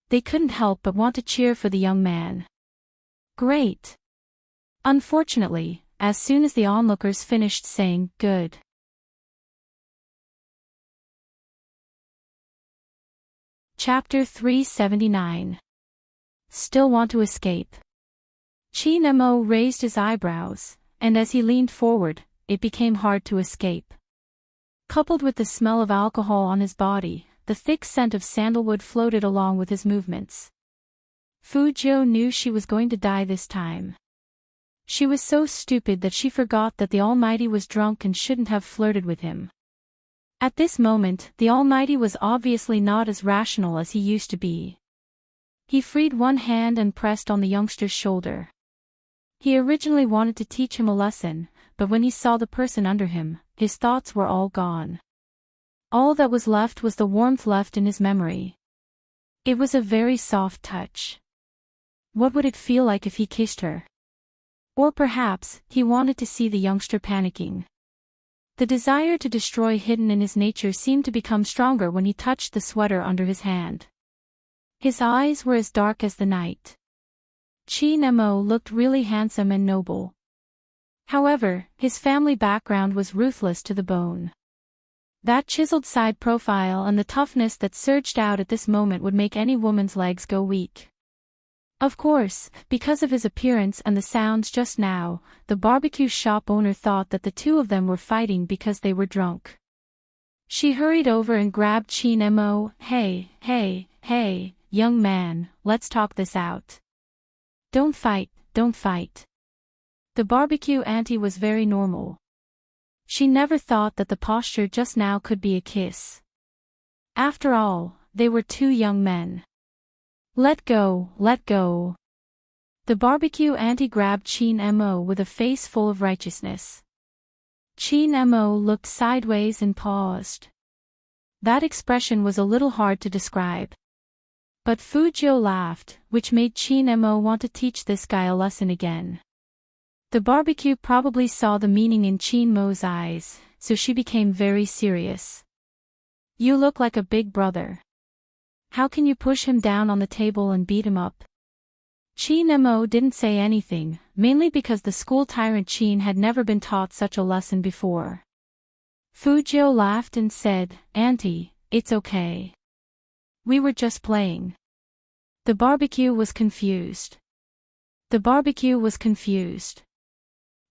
They couldn't help but want to cheer for the young man. Great! Unfortunately, as soon as the onlookers finished saying, good. Chapter 379. Still want to escape. Chin-mo raised his eyebrows, and as he leaned forward, it became hard to escape. Coupled with the smell of alcohol on his body, the thick scent of sandalwood floated along with his movements. Fujio knew she was going to die this time. She was so stupid that she forgot that the Almighty was drunk and shouldn't have flirted with him. At this moment, the Almighty was obviously not as rational as he used to be. He freed one hand and pressed on the youngster's shoulder. He originally wanted to teach him a lesson, but when he saw the person under him, his thoughts were all gone. All that was left was the warmth left in his memory. It was a very soft touch. What would it feel like if he kissed her? Or perhaps, he wanted to see the youngster panicking. The desire to destroy hidden in his nature seemed to become stronger when he touched the sweater under his hand. His eyes were as dark as the night. Chin-mo looked really handsome and noble. However, his family background was ruthless to the bone. That chiseled side profile and the toughness that surged out at this moment would make any woman's legs go weak. Of course, because of his appearance and the sounds just now, the barbecue shop owner thought that the two of them were fighting because they were drunk. She hurried over and grabbed Chin Mo. Hey, young man, let's talk this out. Don't fight, don't fight. The barbecue auntie was very normal. She never thought that the posture just now could be a kiss. After all, they were two young men. Let go, let go. The barbecue auntie grabbed Chin Mo with a face full of righteousness. Chin Mo looked sideways and paused. That expression was a little hard to describe. But Fu Jiu laughed, which made Chin Mo want to teach this guy a lesson again. The barbecue probably saw the meaning in Chin Mo's eyes, so she became very serious. You look like a big brother. How can you push him down on the table and beat him up? Chin Mo didn't say anything, mainly because the school tyrant Chin had never been taught such a lesson before. Fu Jiu laughed and said, Auntie, it's okay. We were just playing. The barbecue was confused.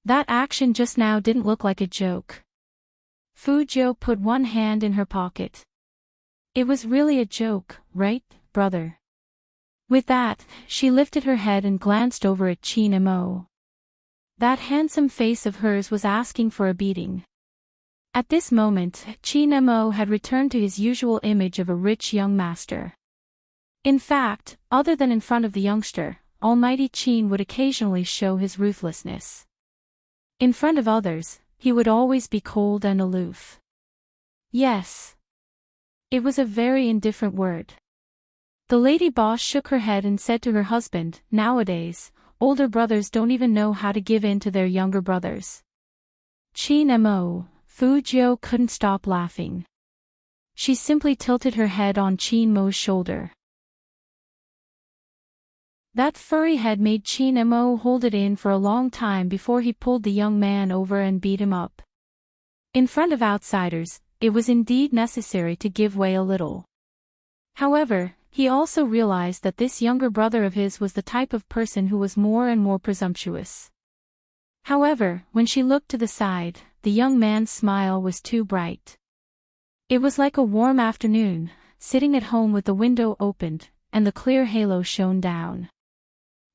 That action just now didn't look like a joke. Fu Jiu put one hand in her pocket. It was really a joke, right, brother? With that, she lifted her head and glanced over at Chin Mo. That handsome face of hers was asking for a beating. At this moment, Chin Mo had returned to his usual image of a rich young master. In fact, other than in front of the youngster, Almighty Chin would occasionally show his ruthlessness. In front of others, he would always be cold and aloof. Yes. It was a very indifferent word. The lady boss shook her head and said to her husband, nowadays, older brothers don't even know how to give in to their younger brothers. Chin Mo, Fu Jiu couldn't stop laughing. She simply tilted her head on Chin Mo's shoulder. That furry head made Chin Mo hold it in for a long time before he pulled the young man over and beat him up. In front of outsiders, it was indeed necessary to give way a little. However, he also realized that this younger brother of his was the type of person who was more and more presumptuous. However, when she looked to the side, the young man's smile was too bright. It was like a warm afternoon, sitting at home with the window opened, and the clear halo shone down.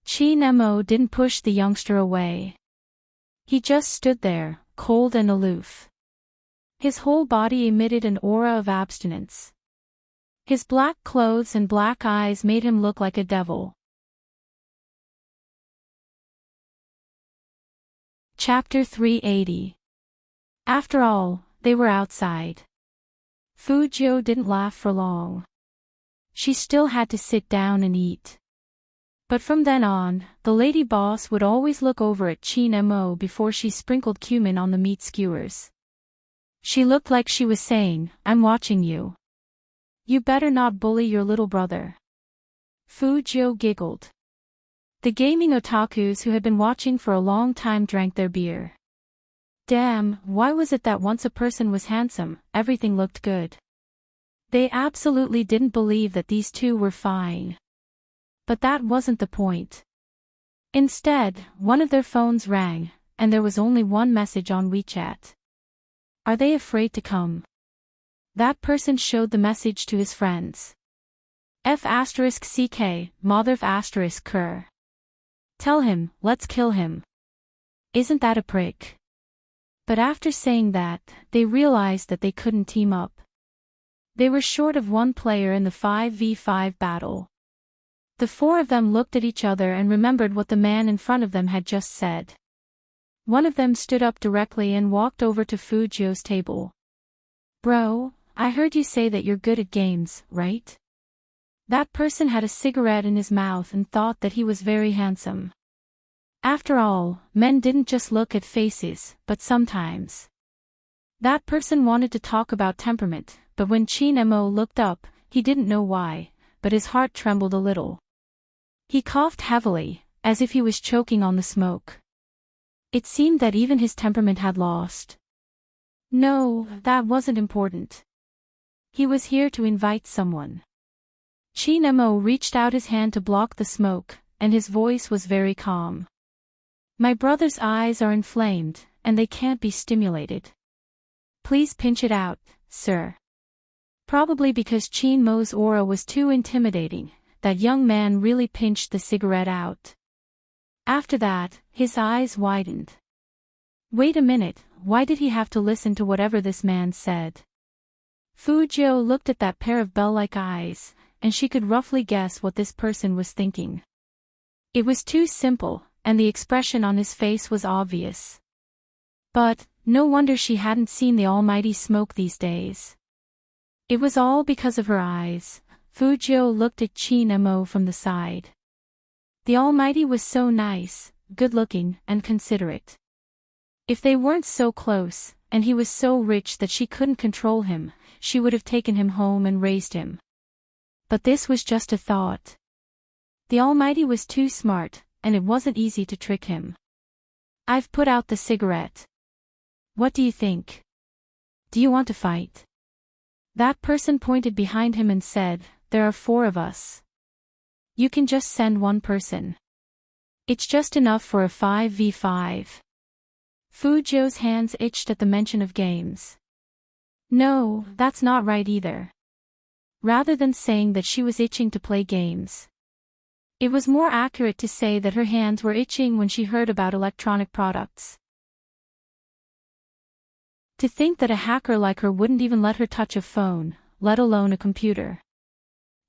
Chin Mo didn't push the youngster away. He just stood there, cold and aloof. His whole body emitted an aura of abstinence. His black clothes and black eyes made him look like a devil. Chapter 380. After all, they were outside. Fu Jiu didn't laugh for long. She still had to sit down and eat. But from then on, the lady boss would always look over at Chin Mo before she sprinkled cumin on the meat skewers. She looked like she was saying, I'm watching you. You better not bully your little brother. Fu Jiu giggled. The gaming otakus who had been watching for a long time drank their beer. Damn, why was it that once a person was handsome, everything looked good? They absolutely didn't believe that these two were fine. But that wasn't the point. Instead, one of their phones rang, and there was only one message on WeChat. Are they afraid to come? That person showed the message to his friends. F*ck, mother *cur. Tell him, let's kill him. Isn't that a prick? But after saying that, they realized that they couldn't team up. They were short of one player in the 5v5 battle. The four of them looked at each other and remembered what the man in front of them had just said. One of them stood up directly and walked over to Fu Jiu's table. Bro, I heard you say that you're good at games, right? That person had a cigarette in his mouth and thought that he was very handsome. After all, men didn't just look at faces, but sometimes. That person wanted to talk about temperament, but when Chin Mo looked up, he didn't know why, but his heart trembled a little. He coughed heavily, as if he was choking on the smoke. It seemed that even his temperament had lost. No, that wasn't important. He was here to invite someone. Chin Mo reached out his hand to block the smoke, and his voice was very calm. My brother's eyes are inflamed, and they can't be stimulated. Please pinch it out, sir. Probably because Chin Mo's aura was too intimidating, that young man really pinched the cigarette out. After that, his eyes widened. Wait a minute, why did he have to listen to whatever this man said? Fu Jiu looked at that pair of bell-like eyes, and she could roughly guess what this person was thinking. It was too simple, and the expression on his face was obvious. But, no wonder she hadn't seen the almighty smoke these days. It was all because of her eyes. Fu Jiu looked at Chin Mo from the side. The almighty was so nice, good-looking, and considerate. If they weren't so close, and he was so rich that she couldn't control him, she would have taken him home and raised him. But this was just a thought. The almighty was too smart, and it wasn't easy to trick him. I've put out the cigarette. What do you think? Do you want to fight? That person pointed behind him and said, there are 4 of us. You can just send one person. It's just enough for a 5v5. Fu Jiu's hands itched at the mention of games. No, that's not right either. Rather than saying that she was itching to play games, it was more accurate to say that her hands were itching when she heard about electronic products. To think that a hacker like her wouldn't even let her touch a phone, let alone a computer.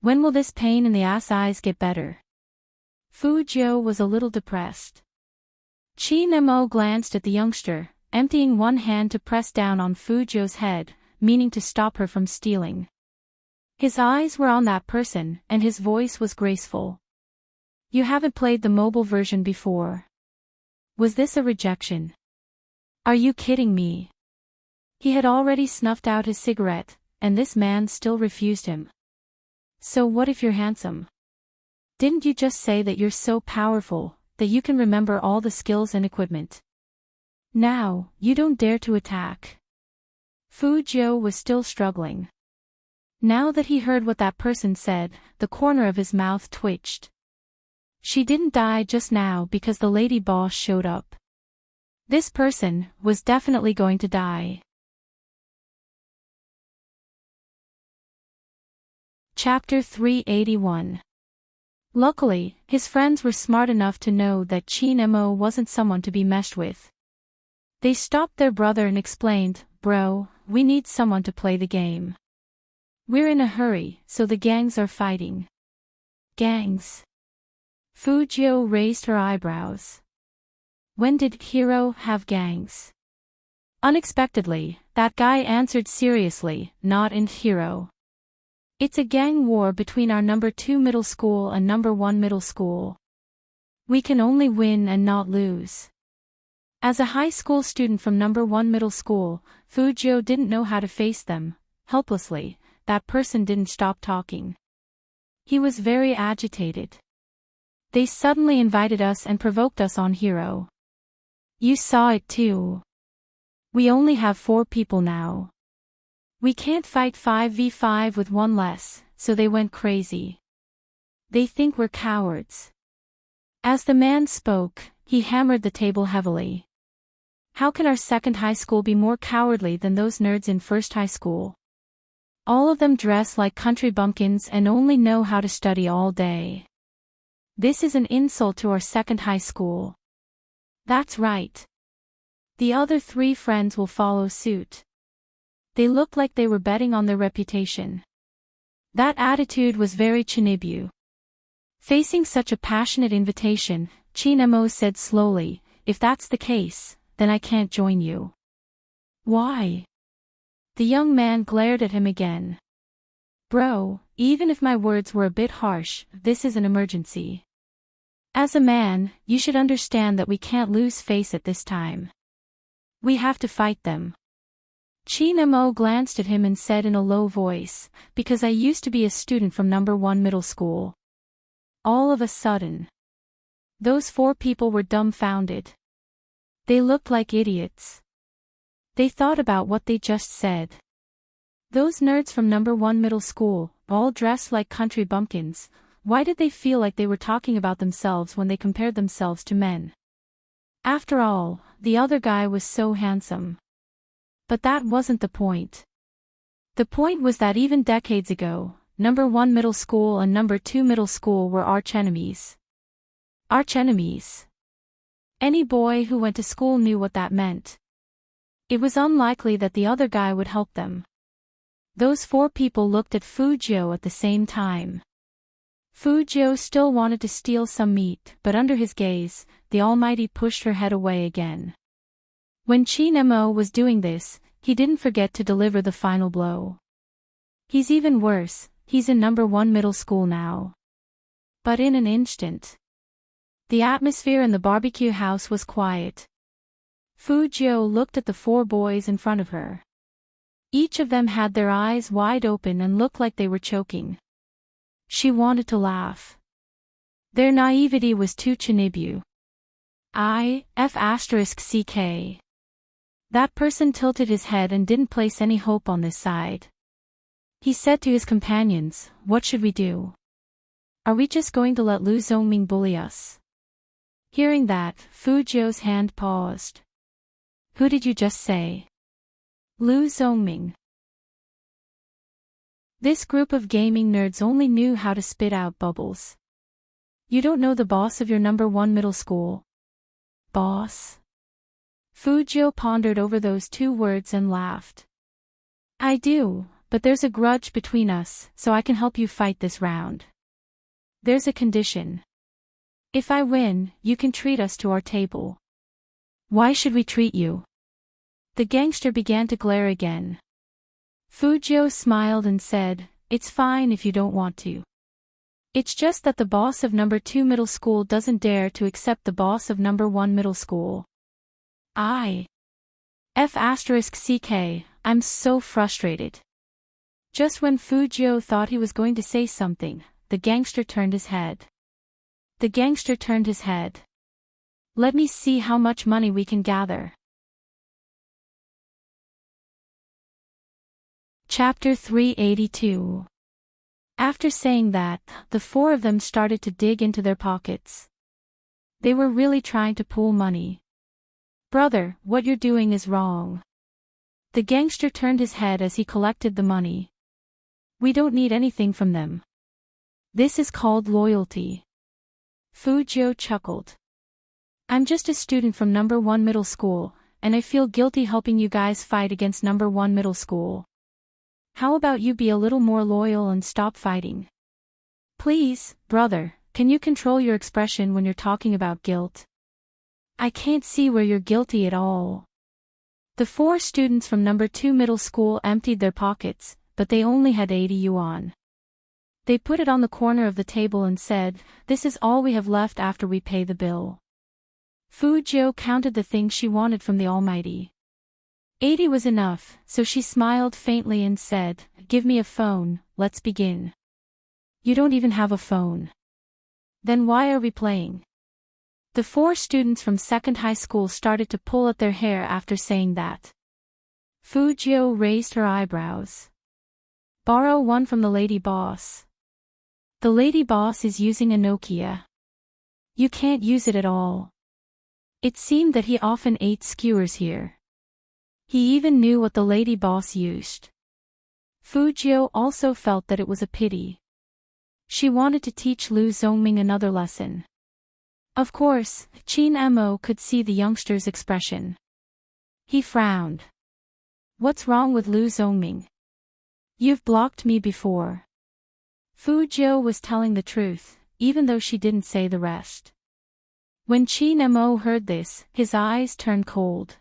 When will this pain in the ass eyes get better? Fu Jiu was a little depressed. Chin Mo glanced at the youngster, emptying one hand to press down on Fu Jiu's head, meaning to stop her from stealing. His eyes were on that person, and his voice was graceful. You haven't played the mobile version before. Was this a rejection? Are you kidding me? He had already snuffed out his cigarette, and this man still refused him. So what if you're handsome? Didn't you just say that you're so powerful, that you can remember all the skills and equipment? Now, you don't dare to attack. Fu Jiu was still struggling. Now that he heard what that person said, the corner of his mouth twitched. She didn't die just now because the lady boss showed up. This person was definitely going to die. Chapter 381. Luckily, his friends were smart enough to know that Chin Mo wasn't someone to be messed with. They stopped their brother and explained, Bro, we need someone to play the game. We're in a hurry, so the gangs are fighting. Gangs? Fu Jiu raised her eyebrows. When did Hero have gangs? Unexpectedly, that guy answered seriously, not in Hero. It's a gang war between our number 2 middle school and number 1 middle school. We can only win and not lose. As a high school student from number 1 middle school, Fu Jiu didn't know how to face them. Helplessly, that person didn't stop talking. He was very agitated. They suddenly invited us and provoked us on Hero. You saw it too. We only have 4 people now. We can't fight 5v5 with 1 less, so they went crazy. They think we're cowards. As the man spoke, he hammered the table heavily. How can our second high school be more cowardly than those nerds in first high school? All of them dress like country bumpkins and only know how to study all day. This is an insult to our second high school. That's right. The other 3 friends will follow suit. They looked like they were betting on their reputation. That attitude was very Chinibu. Facing such a passionate invitation, Chin Mo said slowly, if that's the case, then I can't join you. Why? The young man glared at him again. Bro, even if my words were a bit harsh, this is an emergency. As a man, you should understand that we can't lose face at this time. We have to fight them. Chin Mo glanced at him and said in a low voice, because I used to be a student from number 1 middle school. All of a sudden, those 4 people were dumbfounded. They looked like idiots. They thought about what they just said. Those nerds from number 1 middle school, all dressed like country bumpkins, why did they feel like they were talking about themselves when they compared themselves to men? After all, the other guy was so handsome. But that wasn't the point. The point was that even decades ago, number 1 middle school and number 2 middle school were arch enemies. Arch enemies. Any boy who went to school knew what that meant. It was unlikely that the other guy would help them. Those 4 people looked at Fujio at the same time. Fujio still wanted to steal some meat, but under his gaze, the Almighty pushed her head away again. When Chin-mo was doing this, he didn't forget to deliver the final blow. He's even worse, he's in number 1 middle school now. But in an instant, the atmosphere in the barbecue house was quiet. Fujio looked at the 4 boys in front of her. Each of them had their eyes wide open and looked like they were choking. She wanted to laugh. Their naivety was too Chinibu. F***ck. That person tilted his head and didn't place any hope on this side. He said to his companions, "What should we do? Are we just going to let Lu Zongming bully us?" Hearing that, Fujio's hand paused. "Who did you just say?" "Lu Zongming." This group of gaming nerds only knew how to spit out bubbles. "You don't know the boss of your number 1 middle school?" "Boss?" Fujio pondered over those 2 words and laughed. "I do, but there's a grudge between us, so I can help you fight this round. There's a condition. If I win, you can treat us to our table." "Why should we treat you?" The gangster began to glare again. Fujio smiled and said, "It's fine if you don't want to. It's just that the boss of number 2 middle school doesn't dare to accept the boss of number 1 middle school." F***ck, I'm so frustrated. Just when Fujio thought he was going to say something, the gangster turned his head. "Let me see how much money we can gather." Chapter 382. After saying that, the 4 of them started to dig into their pockets. They were really trying to pool money. "Brother, what you're doing is wrong." The gangster turned his head as he collected the money. "We don't need anything from them. This is called loyalty." Fujio chuckled. "I'm just a student from number 1 middle school, and I feel guilty helping you guys fight against number 1 middle school. How about you be a little more loyal and stop fighting? Please, brother, can you control your expression when you're talking about guilt? I can't see where you're guilty at all." The 4 students from number 2 middle school emptied their pockets, but they only had 80 yuan. They put it on the corner of the table and said, "This is all we have left after we pay the bill." Fujio counted the things she wanted from the Almighty. 80 was enough, so she smiled faintly and said, "Give me a phone, let's begin." "You don't even have a phone. Then why are we playing?" The 4 students from second high school started to pull at their hair after saying that. Fujio raised her eyebrows. "Borrow one from the lady boss." "The lady boss is using a Nokia. You can't use it at all." It seemed that he often ate skewers here. He even knew what the lady boss used. Fujio also felt that it was a pity. She wanted to teach Lu Zongming another lesson. Of course, Chin-mo could see the youngster's expression. He frowned. "What's wrong with Lu Zongming? You've blocked me before." Fujio was telling the truth, even though she didn't say the rest. When Chin-mo heard this, his eyes turned cold.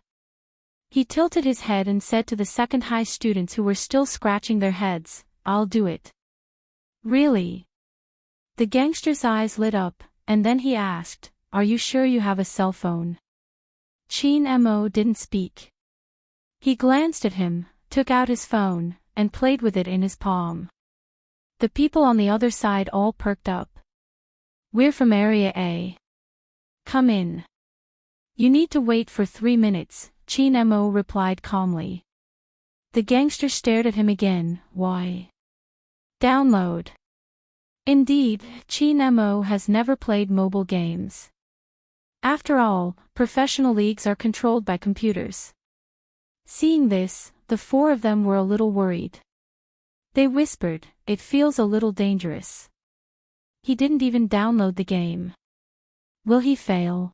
He tilted his head and said to the second high students who were still scratching their heads, "I'll do it." "Really?" The gangster's eyes lit up, and then he asked, "Are you sure you have a cell phone?" Chin-mo didn't speak. He glanced at him, took out his phone, and played with it in his palm. The people on the other side all perked up. "We're from Area A. Come in. You need to wait for 3 minutes, Chin Mo replied calmly. The gangster stared at him again. Why? Download. Indeed, Chin Mo has never played mobile games. After all, professional leagues are controlled by computers. Seeing this, the four of them were a little worried. They whispered, "It feels a little dangerous. He didn't even download the game. Will he fail?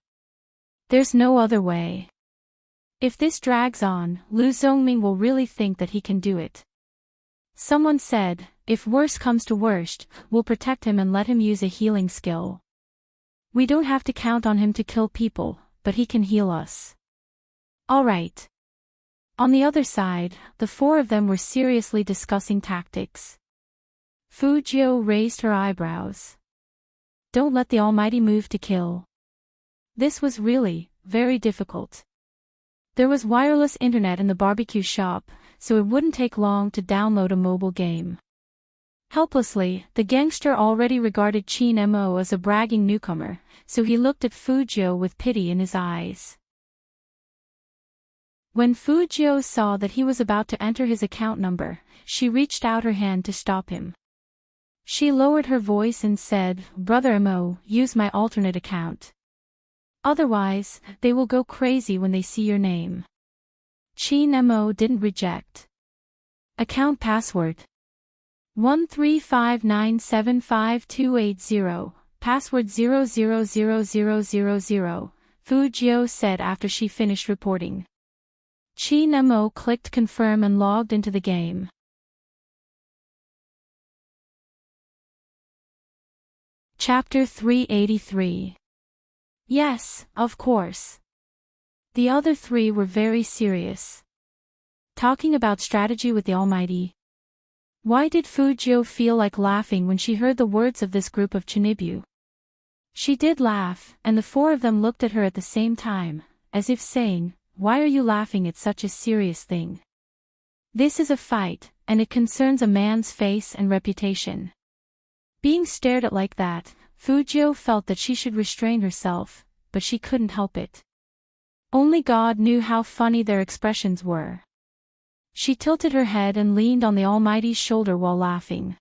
There's no other way. If this drags on, Lu Zhongming will really think that he can do it." Someone said, "If worse comes to worst, we'll protect him and let him use a healing skill. We don't have to count on him to kill people, but he can heal us." All right. On the other side, the four of them were seriously discussing tactics. Fu Jiu raised her eyebrows. Don't let the Almighty move to kill. This was really, very difficult. There was wireless internet in the barbecue shop, so it wouldn't take long to download a mobile game. Helplessly, the gangster already regarded Chin Mo as a bragging newcomer, so he looked at Fu Jiu with pity in his eyes. When Fu Jiu saw that he was about to enter his account number, she reached out her hand to stop him. She lowered her voice and said, "Brother Mo, use my alternate account. Otherwise, they will go crazy when they see your name." Chin Mo didn't reject. Account password 135975280, password 000000, Fu Jiu said after she finished reporting. Chin Mo clicked confirm and logged into the game. Chapter 383. Yes, of course. The other three were very serious. Talking about strategy with the Almighty. Why did Fu Jiu feel like laughing when she heard the words of this group of Chinibu? She did laugh, and the four of them looked at her at the same time, as if saying, "Why are you laughing at such a serious thing? This is a fight, and it concerns a man's face and reputation." Being stared at like that, Fu Jiu felt that she should restrain herself, but she couldn't help it. Only God knew how funny their expressions were. She tilted her head and leaned on the Almighty's shoulder while laughing.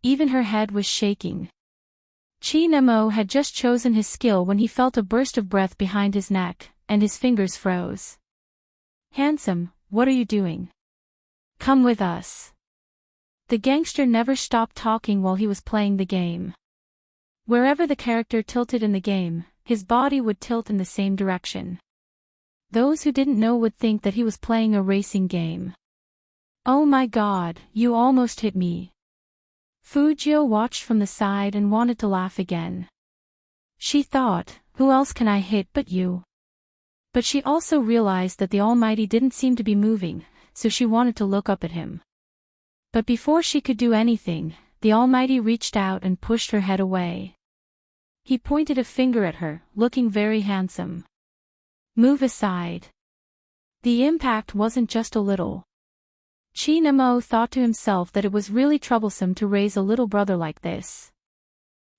Even her head was shaking. Chin Mo had just chosen his skill when he felt a burst of breath behind his neck, and his fingers froze. "Handsome, what are you doing? Come with us." The gangster never stopped talking while he was playing the game. Wherever the character tilted in the game, his body would tilt in the same direction. Those who didn't know would think that he was playing a racing game. "Oh my God, you almost hit me." Fu Jiu watched from the side and wanted to laugh again. She thought, "Who else can I hit but you?" But she also realized that the Almighty didn't seem to be moving, so she wanted to look up at him. But before she could do anything, the Almighty reached out and pushed her head away. He pointed a finger at her, looking very handsome. "Move aside." The impact wasn't just a little. Chin Mo thought to himself that it was really troublesome to raise a little brother like this.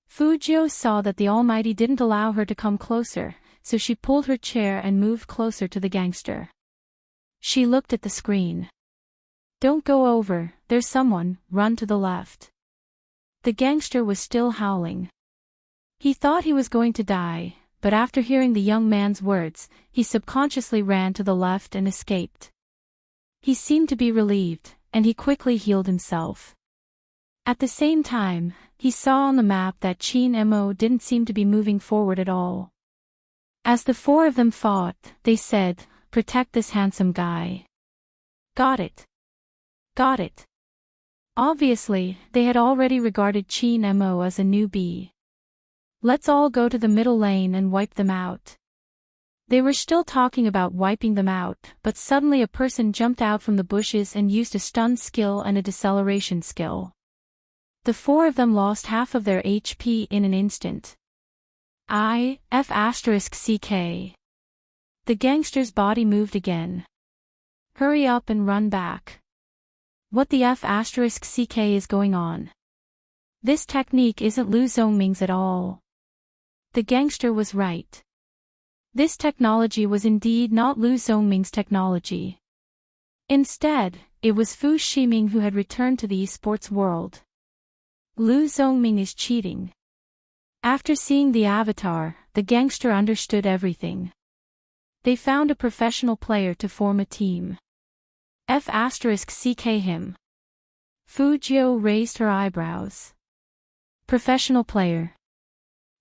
Fu Jiu saw that the Almighty didn't allow her to come closer, so she pulled her chair and moved closer to the gangster. She looked at the screen. "Don't go over, there's someone, run to the left." The gangster was still howling. He thought he was going to die, but after hearing the young man's words, he subconsciously ran to the left and escaped. He seemed to be relieved, and he quickly healed himself. At the same time, he saw on the map that Chin Mo didn't seem to be moving forward at all. As the four of them fought, they said, "Protect this handsome guy." Got it. Got it. Obviously, they had already regarded Chin Mo as a newbie. "Let's all go to the middle lane and wipe them out." They were still talking about wiping them out, but suddenly a person jumped out from the bushes and used a stun skill and a deceleration skill. The four of them lost half of their HP in an instant. F***CK. The gangster's body moved again. "Hurry up and run back." What the F***CK is going on? This technique isn't Lu Zhongming's at all. The gangster was right. This technology was indeed not Lu Zhongming's technology. Instead, it was Fu Ximing who had returned to the esports world. Lu Zhongming is cheating. After seeing the avatar, the gangster understood everything. They found a professional player to form a team. F***ck him. Fu Jiu raised her eyebrows. Professional player.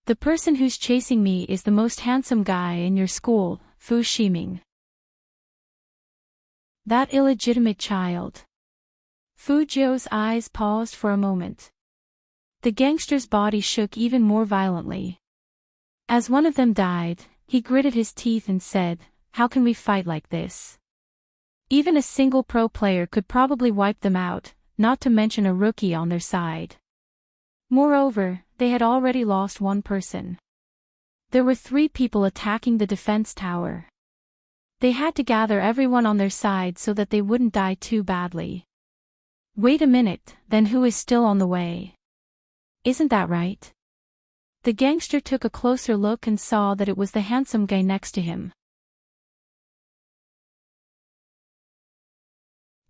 The person who's chasing me is the most handsome guy in your school, Fu Ximing. That illegitimate child. Fu Jiu's eyes paused for a moment. The gangster's body shook even more violently. As one of them died, he gritted his teeth and said, "How can we fight like this? Even a single pro player could probably wipe them out, not to mention a rookie on their side." Moreover, they had already lost one person. There were 3 people attacking the defense tower. They had to gather everyone on their side so that they wouldn't die too badly. Wait a minute, then who is still on the way? Isn't that right? The gangster took a closer look and saw that it was the handsome guy next to him.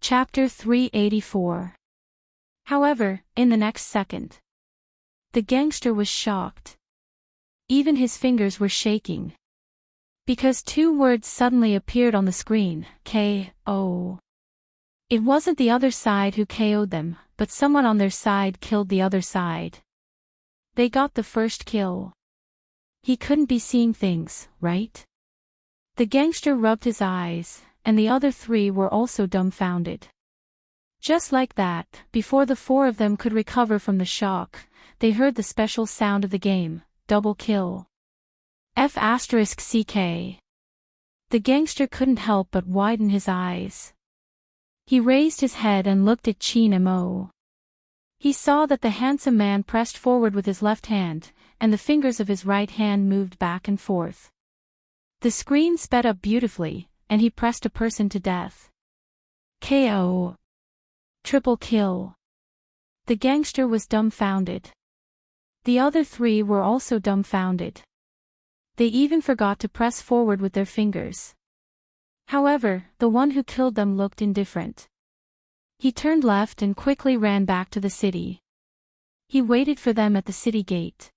Chapter 384. However, in the next second, the gangster was shocked. Even his fingers were shaking. Because 2 words suddenly appeared on the screen, K.O. It wasn't the other side who KO'd them, but someone on their side killed the other side. They got the first kill. He couldn't be seeing things, right? The gangster rubbed his eyes, and the other 3 were also dumbfounded. Just like that, before the 4 of them could recover from the shock, they heard the special sound of the game, double kill. F***ck. The gangster couldn't help but widen his eyes. He raised his head and looked at Qin Mo. He saw that the handsome man pressed forward with his left hand, and the fingers of his right hand moved back and forth. The screen sped up beautifully, and he pressed a person to death. KO. Triple kill. The gangster was dumbfounded. The other 3 were also dumbfounded. They even forgot to press forward with their fingers. However, the one who killed them looked indifferent. He turned left and quickly ran back to the city. He waited for them at the city gate.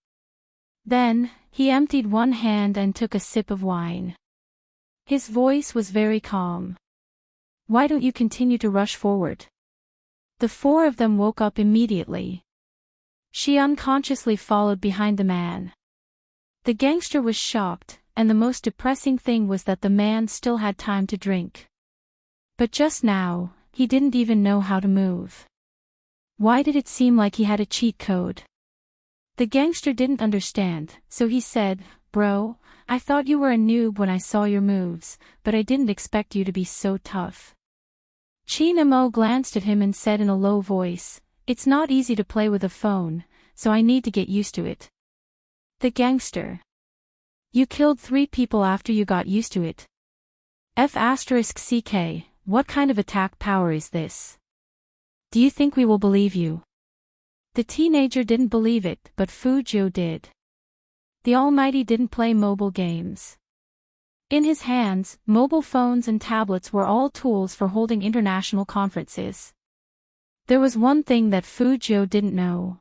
Then, he emptied one hand and took a sip of wine. His voice was very calm. "Why don't you continue to rush forward?" The 4 of them woke up immediately. She unconsciously followed behind the man. The gangster was shocked, and the most depressing thing was that the man still had time to drink. But just now, he didn't even know how to move. Why did it seem like he had a cheat code? The gangster didn't understand, so he said, "Bro, I thought you were a noob when I saw your moves, but I didn't expect you to be so tough." Qin Mo glanced at him and said in a low voice, "It's not easy to play with a phone, so I need to get used to it." The gangster. "You killed 3 people after you got used to it. F***ck, what kind of attack power is this? Do you think we will believe you?" The teenager didn't believe it, but Fu Jiu did. The Almighty didn't play mobile games. In his hands, mobile phones and tablets were all tools for holding international conferences. There was one thing that Fu Jiu didn't know.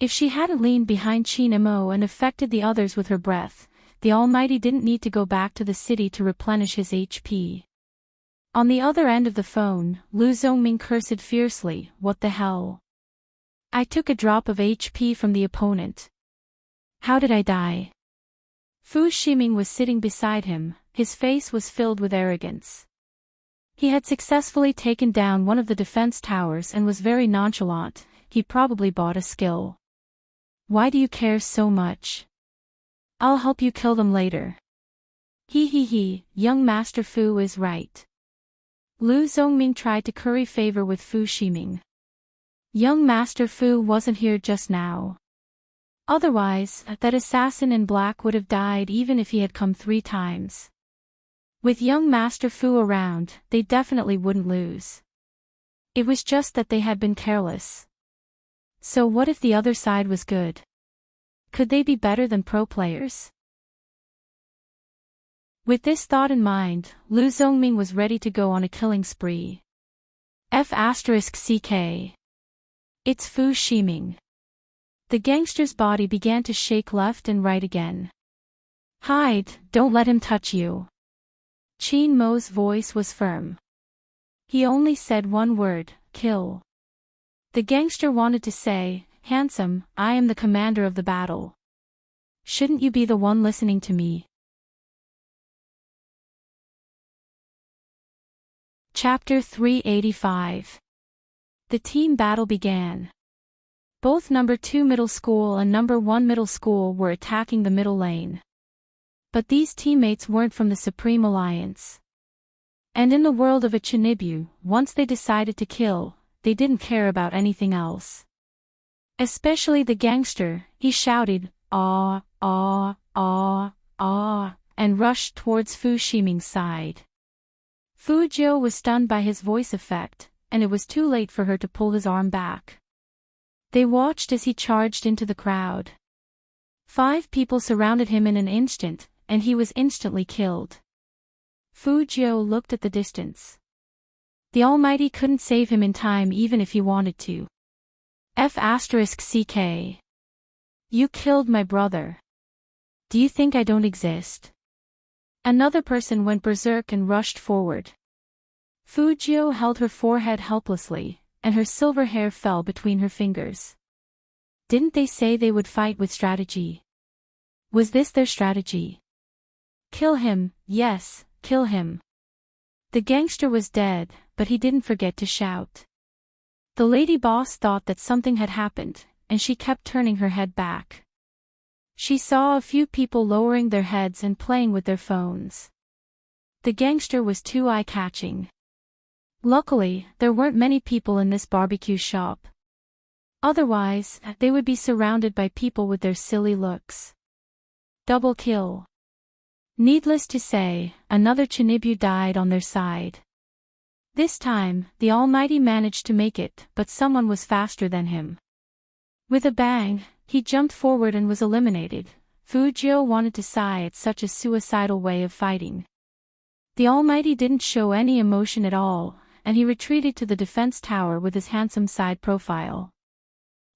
If she hadn't leaned behind Qin Mo and affected the others with her breath, the Almighty didn't need to go back to the city to replenish his HP. On the other end of the phone, Lu Zhongming cursed fiercely, "What the hell? I took a drop of HP from the opponent. How did I die?" Fu Ximing was sitting beside him, his face was filled with arrogance. He had successfully taken down one of the defense towers and was very nonchalant. He probably bought a skill. "Why do you care so much? I'll help you kill them later." He, young Master Fu is right. Lu Zhongming tried to curry favor with Fu Ximing. Young Master Fu wasn't here just now. Otherwise, that assassin in black would have died even if he had come 3 times. With young Master Fu around, they definitely wouldn't lose. It was just that they had been careless. So what if the other side was good? Could they be better than pro players? With this thought in mind, Lu Zhongming was ready to go on a killing spree. F***ck. It's Fu Shiming. The gangster's body began to shake left and right again. Hide, don't let him touch you. Qin Mo's voice was firm. He only said one word, kill. The gangster wanted to say, handsome, I am the commander of the battle. Shouldn't you be the one listening to me? Chapter 385. The team battle began. Both number 2 middle school and number 1 middle school were attacking the middle lane. But these teammates weren't from the Supreme Alliance. And in the world of a Chinibu, once they decided to kill, they didn't care about anything else. Especially the gangster, he shouted, ah, ah, ah, ah, and rushed towards Fu Shiming's side. Fu Jiu was stunned by his voice effect, and it was too late for her to pull his arm back. They watched as he charged into the crowd. 5 people surrounded him in an instant, and he was instantly killed. Fu Jiu looked at the distance. The Almighty couldn't save him in time even if he wanted to. F***ck. You killed my brother. Do you think I don't exist? Another person went berserk and rushed forward. Fu Jiu held her forehead helplessly, and her silver hair fell between her fingers. Didn't they say they would fight with strategy? Was this their strategy? Kill him, yes, kill him. The gangster was dead, but he didn't forget to shout. The lady boss thought that something had happened, and she kept turning her head back. She saw a few people lowering their heads and playing with their phones. The gangster was too eye-catching. Luckily, there weren't many people in this barbecue shop. Otherwise, they would be surrounded by people with their silly looks. Double kill. Needless to say, another Chinibu died on their side. This time, the Almighty managed to make it, but someone was faster than him. With a bang, he jumped forward and was eliminated. Fu Jiu wanted to sigh at such a suicidal way of fighting. The Almighty didn't show any emotion at all, and he retreated to the defense tower with his handsome side profile.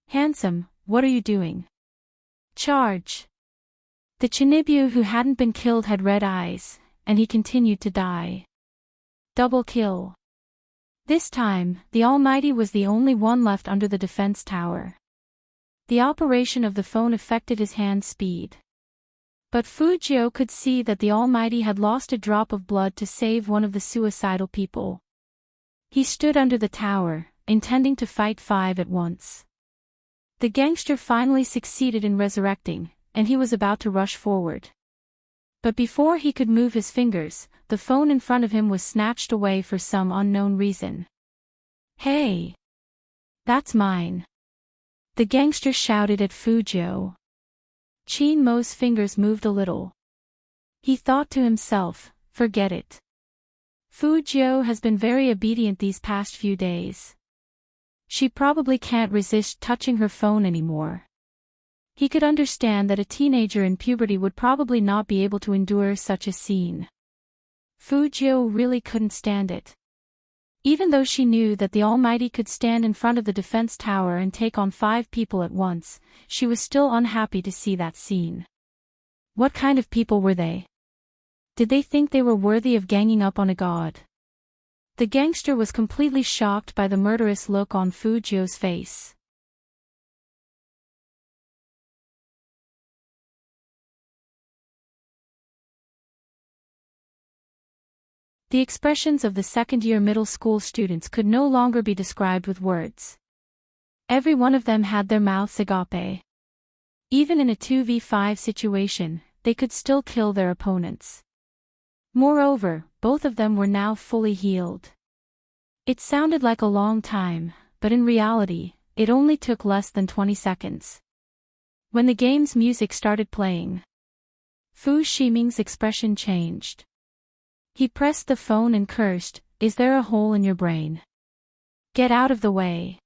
Handsome, what are you doing? Charge! The Chinibu who hadn't been killed had red eyes, and he continued to die. Double kill. This time, the Almighty was the only one left under the defense tower. The operation of the phone affected his hand speed. But Fu Jiu could see that the Almighty had lost a drop of blood to save one of the suicidal people. He stood under the tower, intending to fight 5 at once. The gangster finally succeeded in resurrecting, and he was about to rush forward. But before he could move his fingers, the phone in front of him was snatched away for some unknown reason. Hey! That's mine! The gangster shouted at Fu Jiu. Qin Mo's fingers moved a little. He thought to himself, forget it. Fu Jiu has been very obedient these past few days. She probably can't resist touching her phone anymore. He could understand that a teenager in puberty would probably not be able to endure such a scene. Fu Jiu really couldn't stand it. Even though she knew that the Almighty could stand in front of the defense tower and take on 5 people at once, she was still unhappy to see that scene. What kind of people were they? Did they think they were worthy of ganging up on a god? The gangster was completely shocked by the murderous look on Fu Jiu's face. The expressions of the second-year middle school students could no longer be described with words. Every one of them had their mouths agape. Even in a 2v5 situation, they could still kill their opponents. Moreover, both of them were now fully healed. It sounded like a long time, but in reality, it only took less than 20 seconds. When the game's music started playing, Fu Shiming's expression changed. He pressed the phone and cursed, "Is there a hole in your brain? Get out of the way."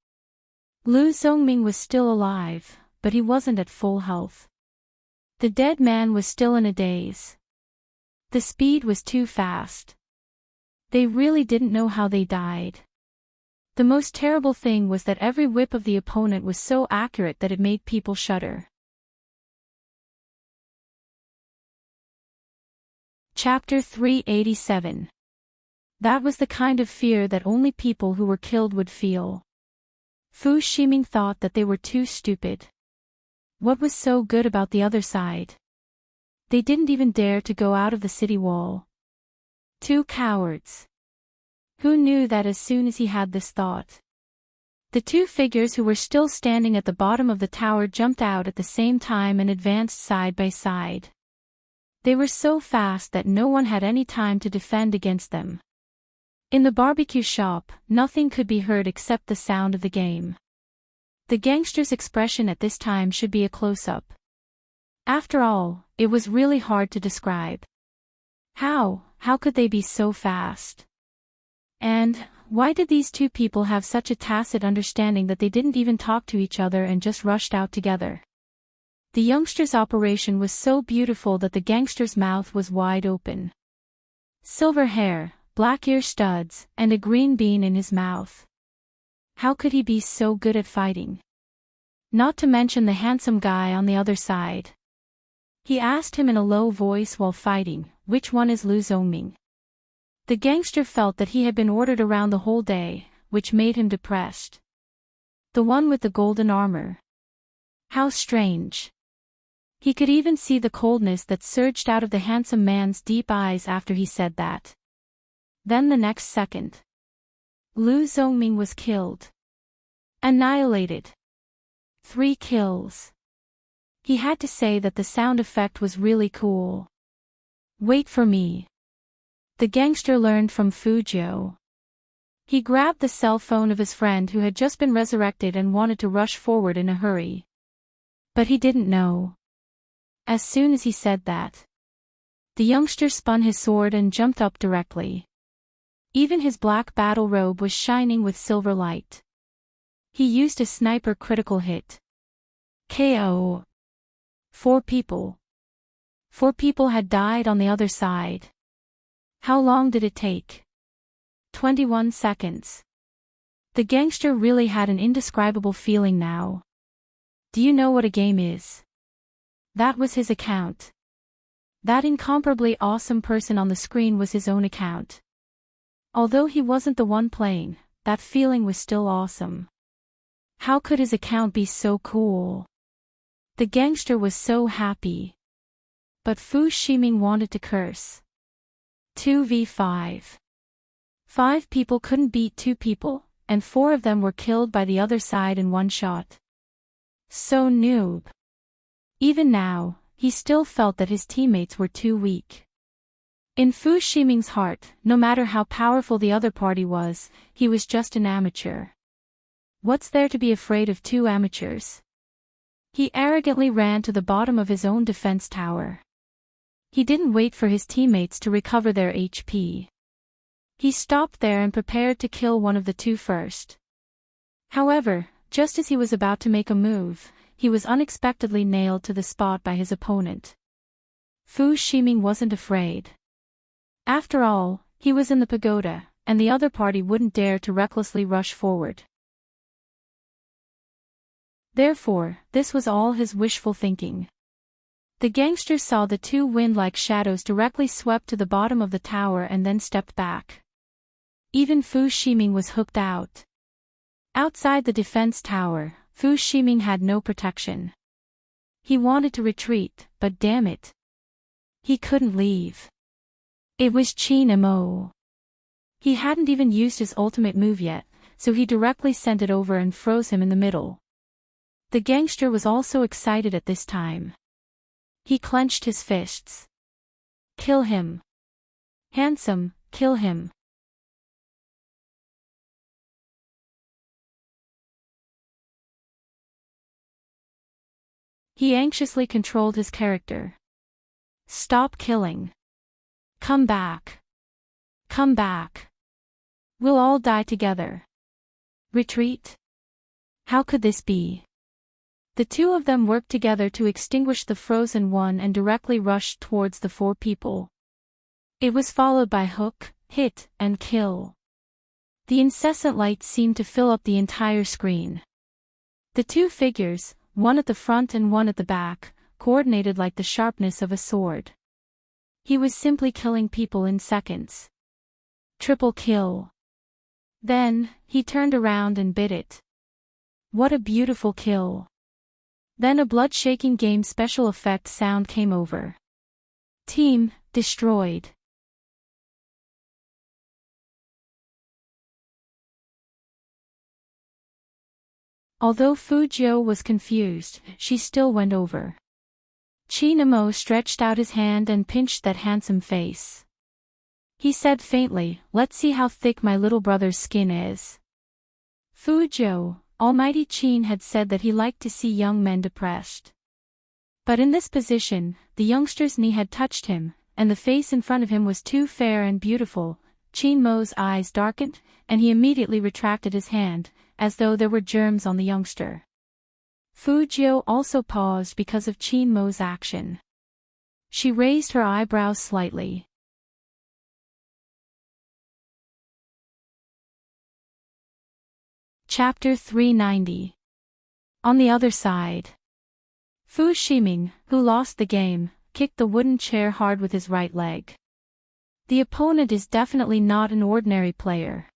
Lu Zhongming was still alive, but he wasn't at full health. The dead man was still in a daze. The speed was too fast. They really didn't know how they died. The most terrible thing was that every whip of the opponent was so accurate that it made people shudder. Chapter 387. That was the kind of fear that only people who were killed would feel. Fu Ximing thought that they were too stupid. What was so good about the other side? They didn't even dare to go out of the city wall. Two cowards. Who knew that as soon as he had this thought? The two figures who were still standing at the bottom of the tower jumped out at the same time and advanced side by side. They were so fast that no one had any time to defend against them. In the barbecue shop, nothing could be heard except the sound of the game. The gangster's expression at this time should be a close-up. After all, it was really hard to describe. How could they be so fast? And, why did these two people have such a tacit understanding that they didn't even talk to each other and just rushed out together? The youngster's operation was so beautiful that the gangster's mouth was wide open. Silver hair, black ear studs, and a green bean in his mouth. How could he be so good at fighting? Not to mention the handsome guy on the other side. He asked him in a low voice while fighting, "Which one is Lu Zongming?" The gangster felt that he had been ordered around the whole day, which made him depressed. The one with the golden armor. How strange. He could even see the coldness that surged out of the handsome man's deep eyes after he said that. Then the next second, Lu Zongming was killed. Annihilated. 3 kills. He had to say that the sound effect was really cool. Wait for me. The gangster learned from Fuzhou. He grabbed the cell phone of his friend who had just been resurrected and wanted to rush forward in a hurry. But he didn't know. As soon as he said that, the youngster spun his sword and jumped up directly. Even his black battle robe was shining with silver light. He used a sniper critical hit. KO. 4 people. 4 people had died on the other side. How long did it take? 21 seconds. The gangster really had an indescribable feeling now. Do you know what a game is? That was his account. That incomparably awesome person on the screen was his own account. Although he wasn't the one playing, that feeling was still awesome. How could his account be so cool? The gangster was so happy. But Fu Ximing wanted to curse. 2v5. 5 people couldn't beat 2 people, and 4 of them were killed by the other side in one shot. So noob. Even now, he still felt that his teammates were too weak. In Fu Ximing's heart, no matter how powerful the other party was, he was just an amateur. What's there to be afraid of 2 amateurs? He arrogantly ran to the bottom of his own defense tower. He didn't wait for his teammates to recover their HP. He stopped there and prepared to kill one of the 2 first. However, just as he was about to make a move, he was unexpectedly nailed to the spot by his opponent. Fu Ximing wasn't afraid. After all, he was in the pagoda, and the other party wouldn't dare to recklessly rush forward. Therefore, this was all his wishful thinking. The gangster saw the 2 wind-like shadows directly swept to the bottom of the tower and then stepped back. Even Fu Ximing was hooked out. Outside the defense tower, Fu Ximing had no protection. He wanted to retreat, but damn it, he couldn't leave. It was Qin Mo. He hadn't even used his ultimate move yet, so he directly sent it over and froze him in the middle. The gangster was also excited at this time. He clenched his fists. Kill him. Handsome, kill him. He anxiously controlled his character. Stop killing. Come back. Come back. We'll all die together. Retreat? How could this be? The 2 of them worked together to extinguish the frozen one and directly rushed towards the 4 people. It was followed by hook, hit, and kill. The incessant lights seemed to fill up the entire screen. The two figures, one at the front and one at the back, coordinated like the sharpness of a sword. He was simply killing people in seconds. Triple kill. Then, he turned around and bit it. What a beautiful kill. Then a blood-shaking game special effect sound came over. Team, destroyed. Although Fujio was confused, she still went over. Chinamo stretched out his hand and pinched that handsome face. He said faintly, "Let's see how thick my little brother's skin is." Fujio, Almighty Chin had said that he liked to see young men depressed. But in this position, the youngster's knee had touched him, and the face in front of him was too fair and beautiful. Chinmo's eyes darkened, and he immediately retracted his hand, as though there were germs on the youngster. Fujio also paused because of Chinmo's action. She raised her eyebrows slightly. Chapter 390. On the other side. Fu Shiming, who lost the game, kicked the wooden chair hard with his right leg. The opponent is definitely not an ordinary player.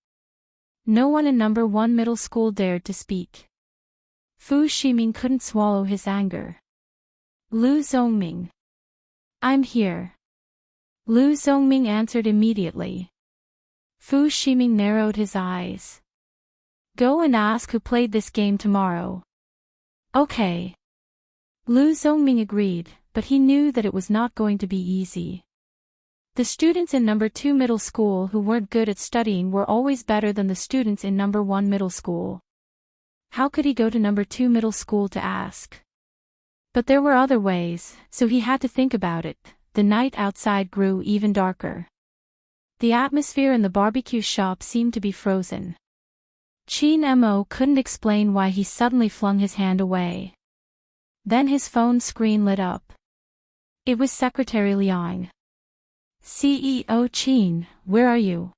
No one in number 1 middle school dared to speak. Fu Shiming couldn't swallow his anger. Lu Zongming. I'm here. Lu Zongming answered immediately. Fu Shiming narrowed his eyes. Go and ask who played this game tomorrow. Okay. Lu Zongming agreed, but he knew that it was not going to be easy. The students in number 2 middle school who weren't good at studying were always better than the students in number 1 middle school. How could he go to number 2 middle school to ask? But there were other ways, so he had to think about it. The night outside grew even darker. The atmosphere in the barbecue shop seemed to be frozen. Chin Mo couldn't explain why he suddenly flung his hand away. Then his phone screen lit up. It was Secretary Liang. CEO Chin, where are you?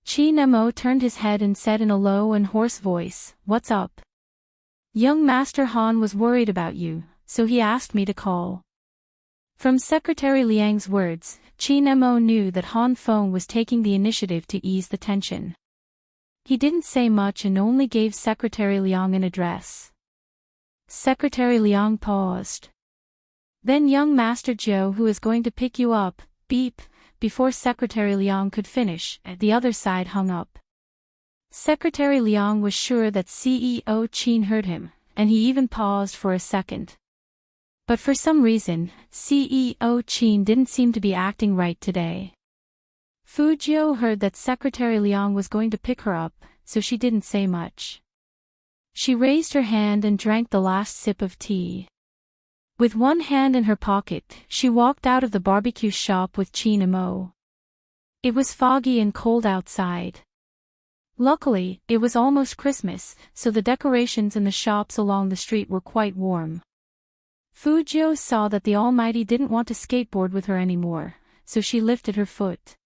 Chin Mo turned his head and said in a low and hoarse voice, "What's up?" Young Master Han was worried about you, so he asked me to call. From Secretary Liang's words, Chin Mo knew that Han Feng was taking the initiative to ease the tension. He didn't say much and only gave Secretary Liang an address. Secretary Liang paused. Then young Master Zhou who is going to pick you up, beep, before Secretary Liang could finish, the other side hung up. Secretary Liang was sure that CEO Chin heard him, and he even paused for a second. But for some reason, CEO Chin didn't seem to be acting right today. Fujio heard that Secretary Liang was going to pick her up, so she didn't say much. She raised her hand and drank the last sip of tea. With one hand in her pocket, she walked out of the barbecue shop with Chin Mo. It was foggy and cold outside. Luckily, it was almost Christmas, so the decorations in the shops along the street were quite warm. Fujio saw that the Almighty didn't want to skateboard with her anymore, so she lifted her foot.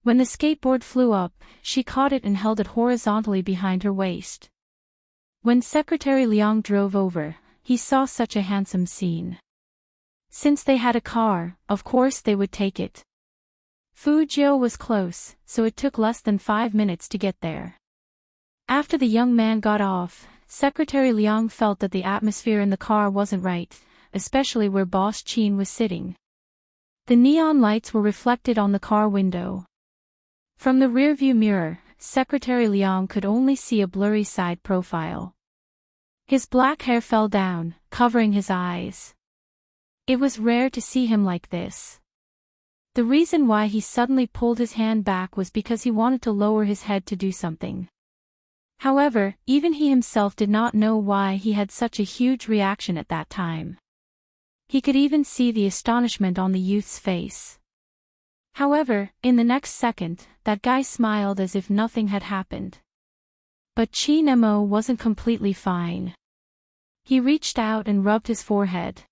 When the skateboard flew up, she caught it and held it horizontally behind her waist. When Secretary Liang drove over, he saw such a handsome scene. Since they had a car, of course they would take it. Fujio was close, so it took less than 5 minutes to get there. After the young man got off, Secretary Liang felt that the atmosphere in the car wasn't right, especially where Boss Chin was sitting. The neon lights were reflected on the car window. From the rearview mirror, Secretary Liang could only see a blurry side profile. His black hair fell down, covering his eyes. It was rare to see him like this. The reason why he suddenly pulled his hand back was because he wanted to lower his head to do something. However, even he himself did not know why he had such a huge reaction at that time. He could even see the astonishment on the youth's face. However, in the next second, that guy smiled as if nothing had happened. But Chin Mo wasn't completely fine. He reached out and rubbed his forehead.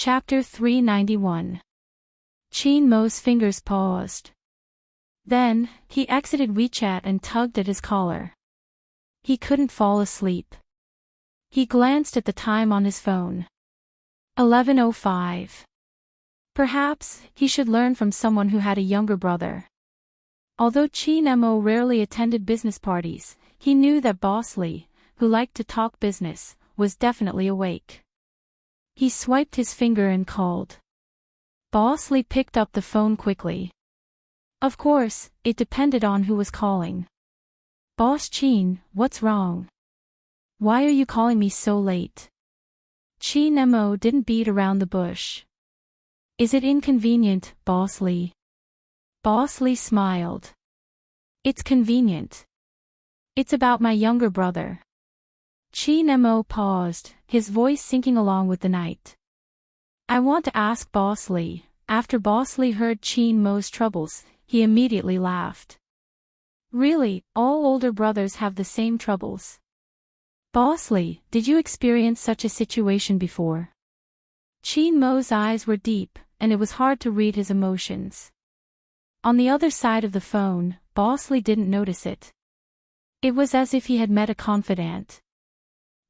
Chapter 391. Chin Mo's fingers paused. Then, he exited WeChat and tugged at his collar. He couldn't fall asleep. He glanced at the time on his phone. 11:05. Perhaps, he should learn from someone who had a younger brother. Although Chin Mo rarely attended business parties, he knew that Boss Lee, who liked to talk business, was definitely awake. He swiped his finger and called. Boss Lee picked up the phone quickly. Of course, it depended on who was calling. Boss Chin, what's wrong? Why are you calling me so late? Chin Mo didn't beat around the bush. Is it inconvenient, Boss Lee? Boss Lee smiled. It's convenient. It's about my younger brother. Chin Mo paused, his voice sinking along with the night. I want to ask Boss Lee. After Boss Lee heard Chin Mo's troubles, he immediately laughed. Really, all older brothers have the same troubles. Boss Lee, did you experience such a situation before? Chin Mo's eyes were deep, and it was hard to read his emotions. On the other side of the phone, Boss Lee didn't notice it. It was as if he had met a confidant.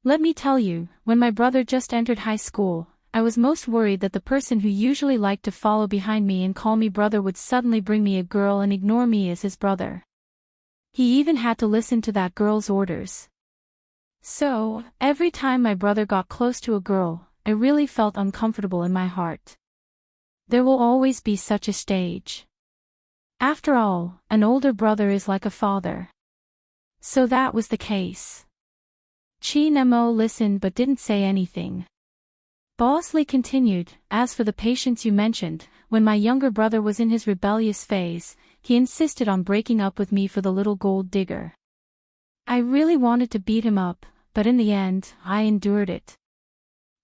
Let me tell you, when my brother just entered high school, I was most worried that the person who usually liked to follow behind me and call me brother would suddenly bring me a girl and ignore me as his brother. He even had to listen to that girl's orders. So, every time my brother got close to a girl, I really felt uncomfortable in my heart. There will always be such a stage. After all, an older brother is like a father. So that was the case. Chin Mo listened but didn't say anything. Boss Lee continued, as for the patience you mentioned, when my younger brother was in his rebellious phase, he insisted on breaking up with me for the little gold digger. I really wanted to beat him up, but in the end, I endured it.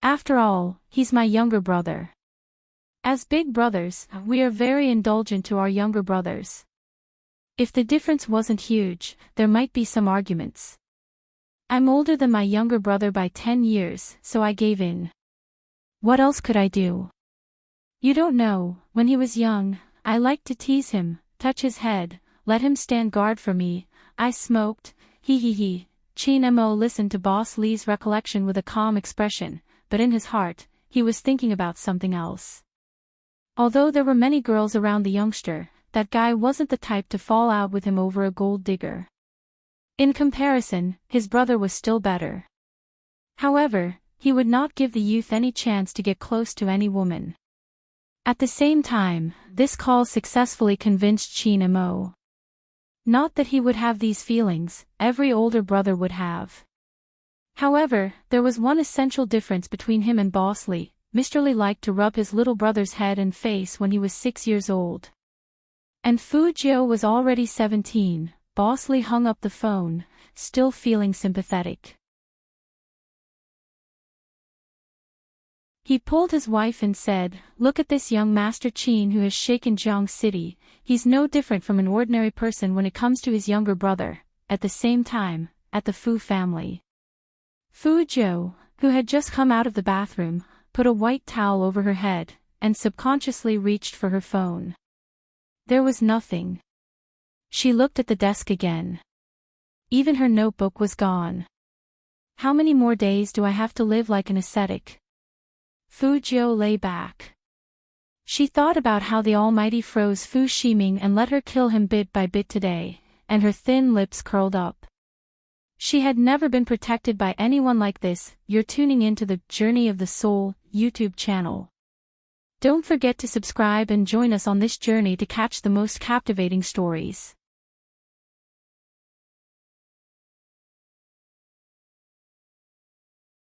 After all, he's my younger brother. As big brothers, we are very indulgent to our younger brothers. If the difference wasn't huge, there might be some arguments. I'm older than my younger brother by 10 years, so I gave in. What else could I do? You don't know, when he was young, I liked to tease him, touch his head, let him stand guard for me. I smoked, he. Chin Mo listened to Boss Lee's recollection with a calm expression, but in his heart, he was thinking about something else. Although there were many girls around the youngster, that guy wasn't the type to fall out with him over a gold digger. In comparison, his brother was still better. However, he would not give the youth any chance to get close to any woman. At the same time, this call successfully convinced Chin Mo. Not that he would have these feelings, every older brother would have. However, there was one essential difference between him and Boss Lee. Mr. Lee liked to rub his little brother's head and face when he was 6 years old. And Fu Jiu was already 17, Boss Lee hung up the phone, still feeling sympathetic. He pulled his wife and said, "Look at this young Master Chin who has shaken Jiang City. He's no different from an ordinary person when it comes to his younger brother." At the same time, at the Fu family. Fu Jiu, who had just come out of the bathroom, put a white towel over her head, and subconsciously reached for her phone. There was nothing. She looked at the desk again. Even her notebook was gone. How many more days do I have to live like an ascetic? Fu Jiu lay back. She thought about how the Almighty froze Fu Shiming and let her kill him bit by bit today, and her thin lips curled up. She had never been protected by anyone like this. You're tuning into the Journey of the Soul YouTube channel. Don't forget to subscribe and join us on this journey to catch the most captivating stories.